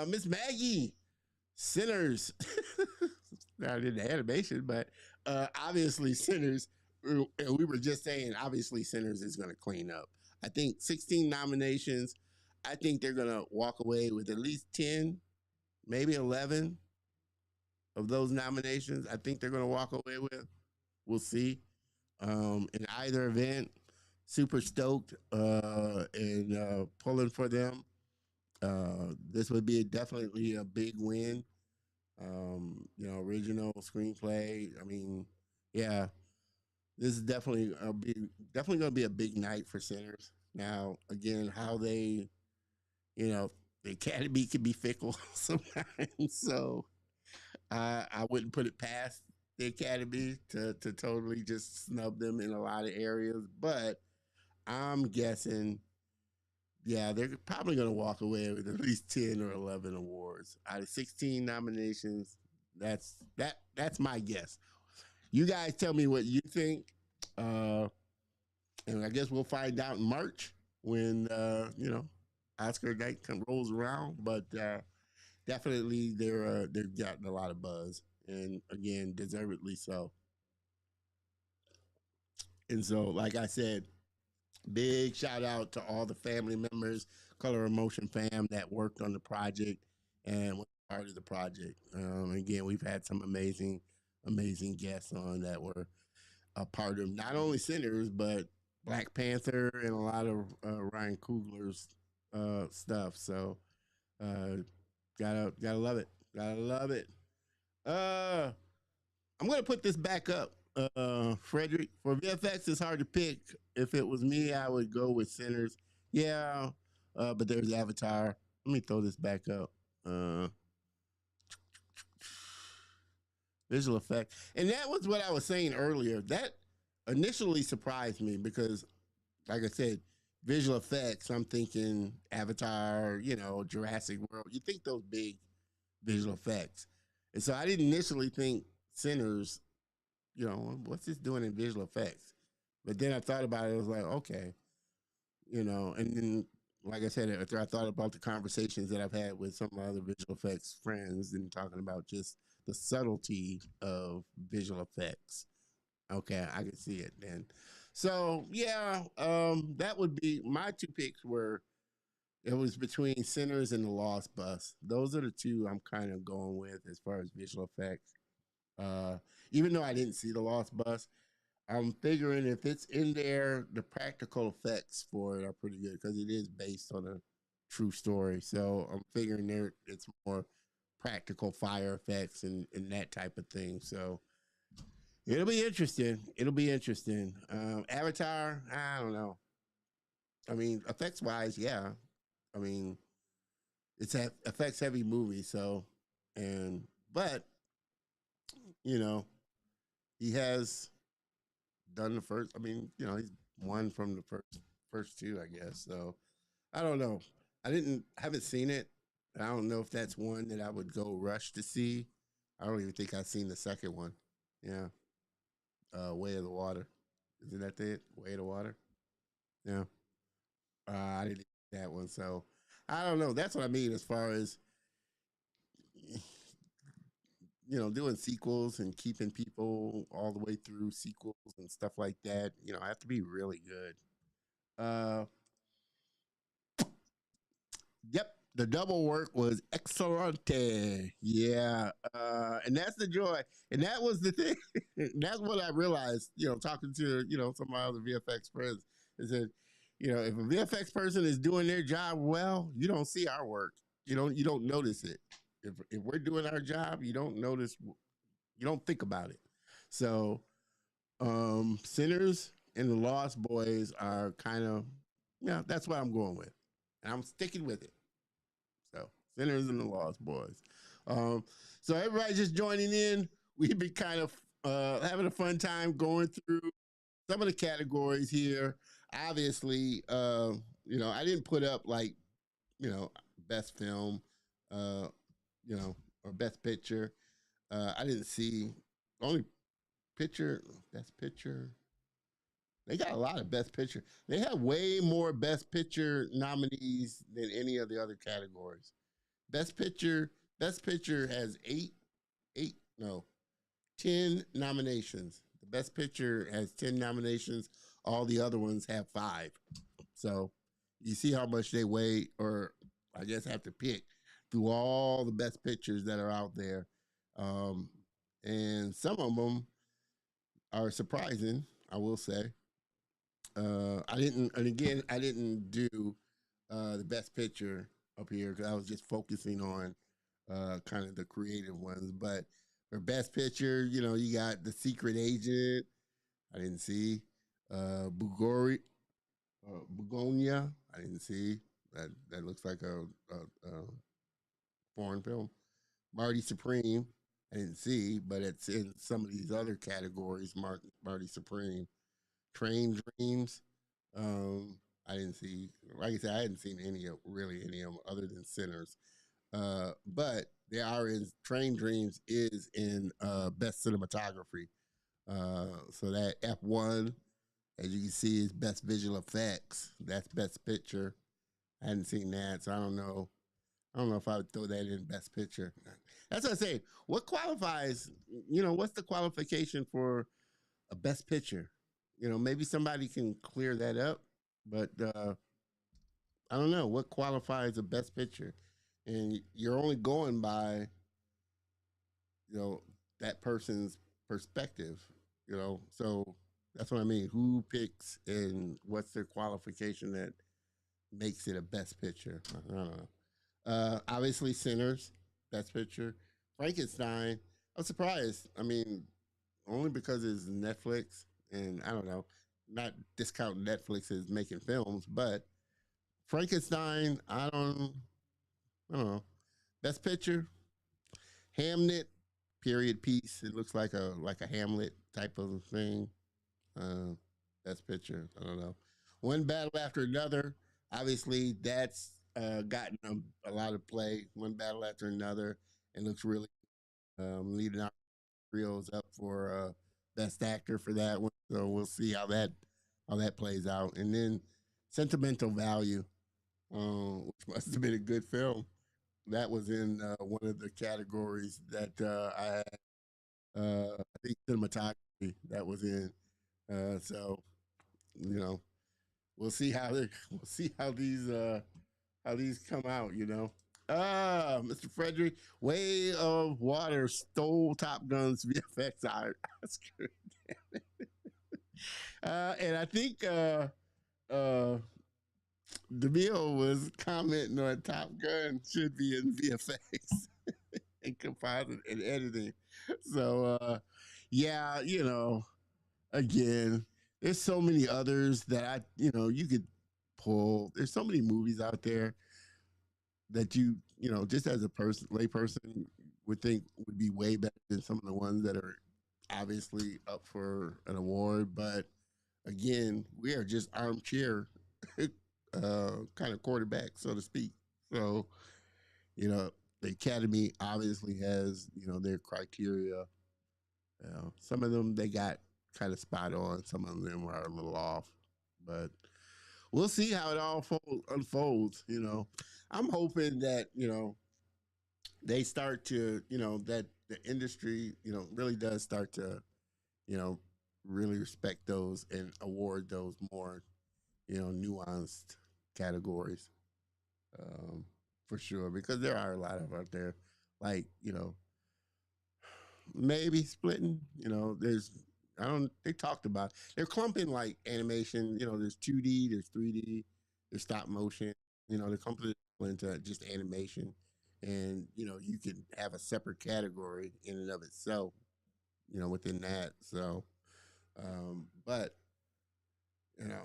Miss Maggie, Sinners. Not in the animation, but obviously Sinners. We were just saying, obviously Sinners is going to clean up. I think 16 nominations. I think they're going to walk away with at least 10, maybe 11 of those nominations. I think they're going to walk away with. We'll see. In either event, super stoked and pulling for them. This would be definitely a big win. Original screenplay. I mean, yeah, this is definitely going to be a big night for Sinners. Now, again, how they, the Academy can be fickle sometimes, so I wouldn't put it past the Academy to totally just snub them in a lot of areas, but I'm guessing, yeah, they're probably going to walk away with at least 10 or 11 awards out of 16 nominations. That's my guess. You guys tell me what you think, and I guess we'll find out in March when Oscar night rolls around. But definitely they've gotten a lot of buzz, and again, deservedly so. And so, like I said, big shout out to all the family members, Color Emotion fam that worked on the project and was part of the project. Again, we've had some amazing guests on that were a part of not only Sinners but Black Panther and a lot of Ryan Coogler's stuff. So gotta love it. Gotta love it. Uh, I'm gonna put this back up. Frederick, for VFX, it's hard to pick. If it was me, I would go with Sinners. Yeah, but there's Avatar. Let me throw this back up. Uh, Visual effect, and that was what I was saying earlier. That initially surprised me because, like I said, visual effects. I'm thinking Avatar, Jurassic World. You think those big visual effects, and so I didn't initially think Sinners. What's this doing in visual effects? But then I thought about it. I was like, okay, and then like I said, after I thought about the conversations that I've had with some of my other visual effects friends and talking about just the subtlety of visual effects. Okay, I can see it then. So yeah, that would be my two picks were it was between Sinners and The Lost Bus. Those are the two I'm kind of going with as far as visual effects. Uh, Even though I didn't see The Lost Bus, I'm figuring if it's in there, the practical effects for it are pretty good because it is based on a true story. So I'm figuring there it's more practical fire effects and that type of thing. So it'll be interesting. It'll be interesting. Avatar, I don't know. I mean, effects wise, yeah. I mean, it's a effects heavy movie, so and but you know he has done the first. I mean, he's won from the first two, I guess. So I don't know. Haven't seen it. I don't know if that's one that I would go rush to see. I don't even think I've seen the second one. Yeah, Way of the Water. Isn't that it? Way of the Water. Yeah. I didn't see that one, so I don't know. That's what I mean as far as doing sequels and keeping people all the way through sequels and stuff like that. I have to be really good. Uh, yep, The double work was excellente. Yeah. And that's the joy. And that was the thing. That's what I realized, talking to, some of my other VFX friends is that, if a VFX person is doing their job well, you don't see our work. You don't notice it. If we're doing our job, you don't notice, you don't think about it. So Sinners and the Lost Boys are kind of, yeah, that's what I'm going with. And I'm sticking with it. So Sinners and the Lost Boys. Um, so everybody just joining in. We've been kind of having a fun time going through some of the categories here. Obviously, I didn't put up like, you know, best film, uh, or best picture. I didn't see only picture, best picture. They got a lot of best picture. They have way more best picture nominees than any of the other categories. Best picture, best picture has eight, no, 10 nominations. The best picture has 10 nominations. All the other ones have five. So you see how much they weigh, or I guess have to pick through all the best pictures that are out there. Um, and some of them are surprising, I will say. I didn't, and again, I didn't do the best picture up here because I was just focusing on kind of the creative ones. But for best picture, you got The Secret Agent. I didn't see Bugonia. I didn't see that. That looks like a foreign film. Marty Supreme. I didn't see, but it's in some of these other categories. Marty Supreme. Train Dreams. Um, I didn't see. Like I said, I hadn't seen any of them other than Sinners. But they are in Train Dreams is in best cinematography. So that F1, as you can see, is best visual effects. That's best picture. I hadn't seen that, so I don't know. I don't know if I would throw that in best picture. That's what I say. What qualifies? What's the qualification for a best picture? Maybe somebody can clear that up, but I don't know what qualifies a best picture, and you're only going by you know that person's perspective. So that's what I mean. Who picks and what's their qualification that makes it a best picture? I don't know. Obviously, Sinners, best picture. Frankenstein. I'm surprised. I mean, only because it's Netflix, and I don't know. Not discount Netflix as making films, but Frankenstein. I don't know. Best picture. Hamnet. Period piece. It looks like a Hamlet type of thing. Uh, best picture. I don't know. One battle after another. Obviously, that's gotten a lot of play. One battle after another, and looks really leading out Rio's up for best actor for that one. So we'll see how that plays out. And then Sentimental Value, which must have been a good film. That was in one of the categories that I had. I think cinematography that was in. So you know, we'll see how these come out. Mr. Frederick, Way of Water stole Top Gun's VFX Oscar. And I think uh, DeMille was commenting on Top Gun should be in VFX and composite and editing. So, yeah, again, there's so many others that you could pull. There's so many movies out there that just as a layperson, would think would be way better than some of the ones that are obviously up for an award. But again, we are just armchair kind of quarterback, so to speak. So, the Academy obviously has, their criteria. Some of them they got kind of spot on, some of them are a little off. But we'll see how it all unfolds. I'm hoping that they start to that the industry really does start to you know really respect those and award those more nuanced categories. Um, for sure, because there are a lot of out there, like maybe splitting. There's I don't. They talked about they're clumping like animation. There's 2D, there's 3D, there's stop motion. They're clumping it into just animation, and you can have a separate category in and of itself. Within that. So, but you know,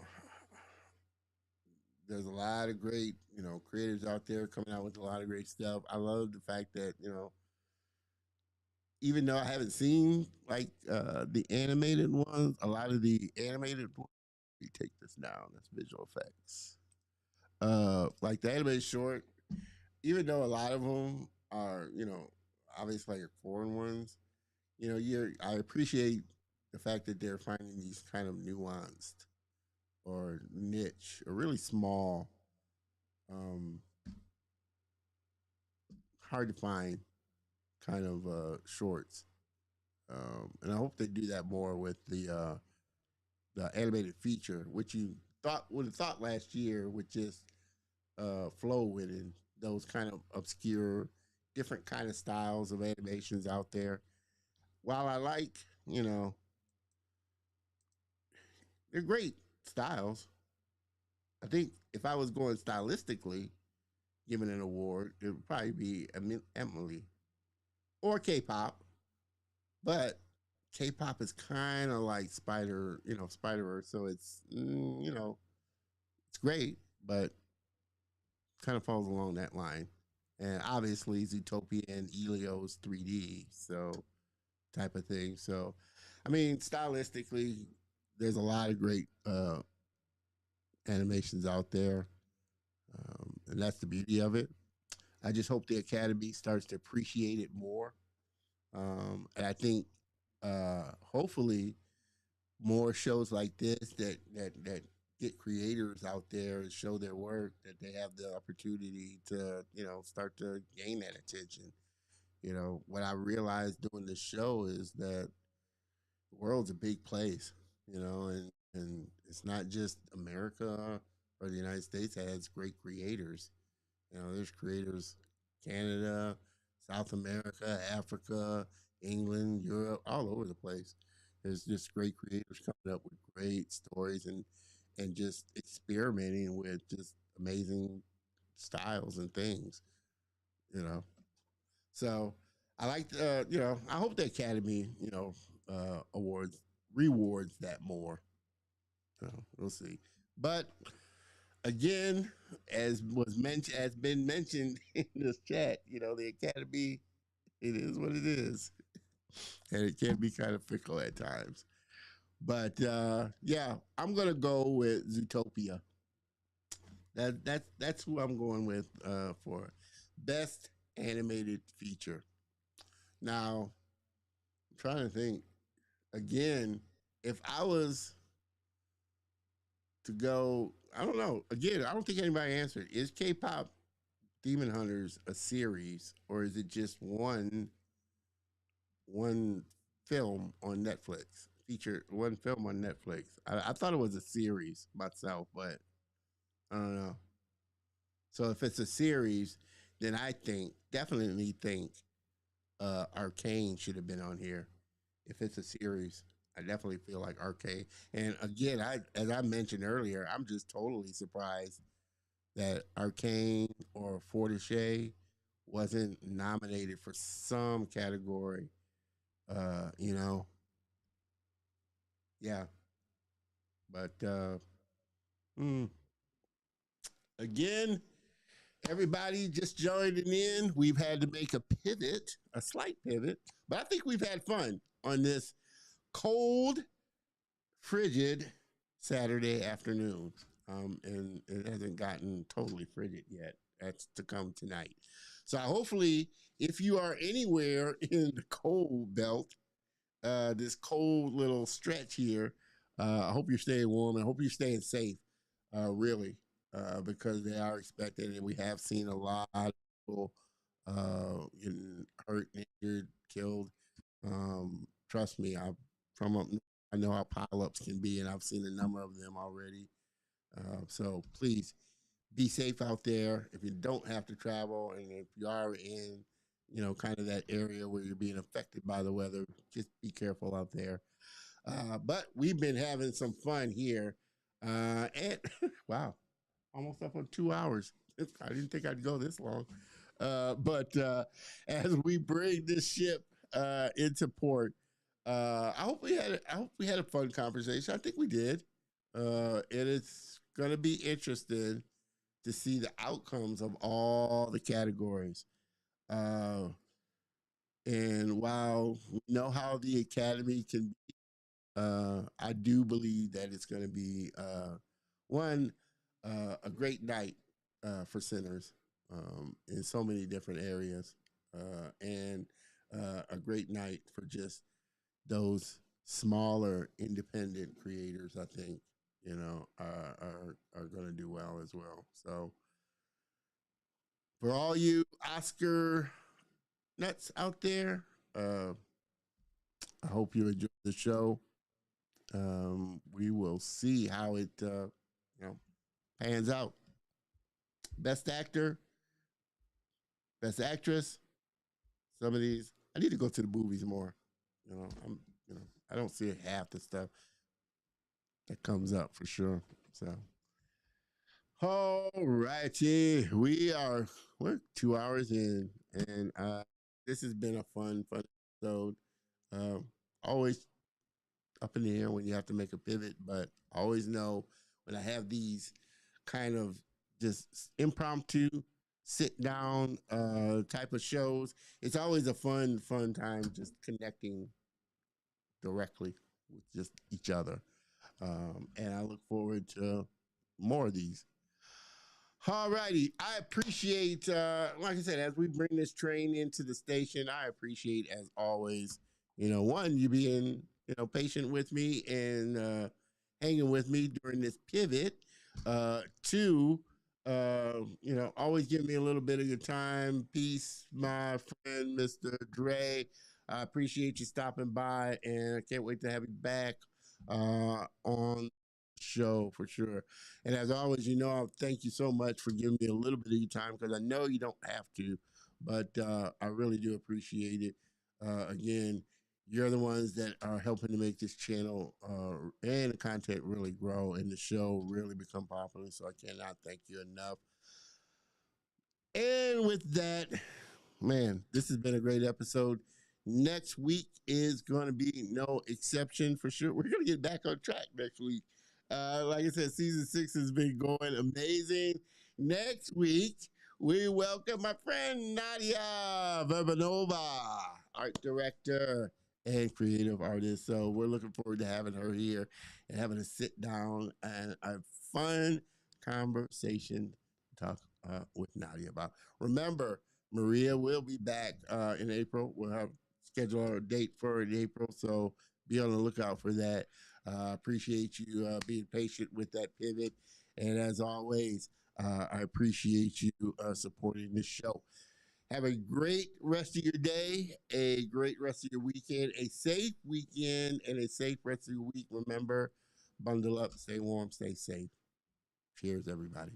there's a lot of great creators out there coming out with a lot of great stuff. I love the fact that even though I haven't seen like the animated ones, a lot of the animated ones, we take this down. That's visual effects. Like the animated short, even though a lot of them are, obviously like foreign ones, I appreciate the fact that they're finding these kind of nuanced or niche or really small, um, hard to find kind of shorts. And I hope they do that more with the animated feature, which you thought would have thought last year would just flow with it. Those kind of obscure, different kind of styles of animations out there. While I like, you know, they're great styles. I think if I was going stylistically, given an award, it would probably be Emily or K-pop. But K-pop is kind of like Spider Verse, so it's it's great, but kind of falls along that line. And obviously, Zootopia and Elio's 3D, so type of thing. So, I mean, stylistically, there's a lot of great animations out there, and that's the beauty of it. I just hope the Academy starts to appreciate it more, and I think hopefully more shows like this that get creators out there and show their work that they have the opportunity to start to gain that attention. What I realized doing this show is that the world's a big place, and it's not just America or the United States that has great creators. There's creators Canada, South America, Africa, England, Europe, all over the place. There's just great creators coming up with great stories and just experimenting with just amazing styles and things, you know. So I like I hope the Academy, awards rewards that more. We'll see. But again, as been mentioned in this chat, the Academy, it is what it is, and it can be kind of fickle at times. But yeah, I'm gonna go with Zootopia. That's who I'm going with for best animated feature. Now, I'm trying to think again. If I was to go, I don't know. Again, I don't think anybody answered. Is K-pop Demon Hunters a series, or is it just one film on Netflix? Feature one film on Netflix. I thought it was a series myself, but I don't know. So if it's a series, then I definitely think Arcane should have been on here. If it's a series, I definitely feel like Arcane. And again, as I mentioned earlier, I'm just totally surprised that Arcane or Fortishay wasn't nominated for some category. Uh, you know, yeah. But mm, again, everybody just joining in. We've had to make a pivot, a slight pivot, but I think we've had fun on this cold, frigid Saturday afternoon. And it hasn't gotten totally frigid yet. That's to come tonight. So hopefully, if you are anywhere in the cold belt, this cold little stretch here, I hope you're staying warm and I hope you're staying safe, really, because they are expected, and we have seen a lot of people hurt, injured, killed. Trust me, from up, I know how pileups can be, and I've seen a number of them already. So please be safe out there. If you don't have to travel, and if you are in, kind of that area where you're being affected by the weather, just be careful out there. But we've been having some fun here. And wow, almost up on 2 hours. I didn't think I'd go this long. But as we bring this ship into port, I hope we had a fun conversation. I think we did. And it's gonna be interesting to see the outcomes of all the categories. Uh, and while we know how the Academy can be, I do believe that it's going to be one a great night for sinners in so many different areas, and a great night for just those smaller independent creators. I think are going to do well as well. So for all you Oscar nuts out there, I hope you enjoy the show. We will see how it pans out. Best actor, best actress. Some of these, I need to go to the movies more. I'm I don't see half the stuff that comes up for sure. So, all righty, we're 2 hours in, and this has been a fun episode. Always up in the air when you have to make a pivot, but I always know when I have these kind of just impromptu sit down type of shows, it's always a fun time just connecting directly with just each other. And I look forward to more of these. All righty. I appreciate, like I said, as we bring this train into the station, I appreciate, as always, one, you being, patient with me and hanging with me during this pivot. Two, always give me a little bit of your time. Peace, my friend, Mr. Dre. I appreciate you stopping by, and I can't wait to have you back on show for sure. And as always, I thank you so much for giving me a little bit of your time, because I know you don't have to, but I really do appreciate it. Again, you're the ones that are helping to make this channel and the content really grow and the show really become popular. So I cannot thank you enough. And with that, man, this has been a great episode. Next week is going to be no exception for sure. We're going to get back on track next week. Like I said, season 6 has been going amazing. Next week, we welcome my friend Nadia Verbanova, art director and creative artist. So we're looking forward to having her here and having a sit down and a fun conversation to talk with Nadia about. Remember, Maria will be back in April. We'll have scheduled a date for her in April, so be on the lookout for that. Appreciate you being patient with that pivot. And as always, I appreciate you supporting this show. Have a great rest of your day, a great rest of your weekend, a safe weekend, and a safe rest of your week. Remember, bundle up, stay warm, stay safe. Cheers, everybody.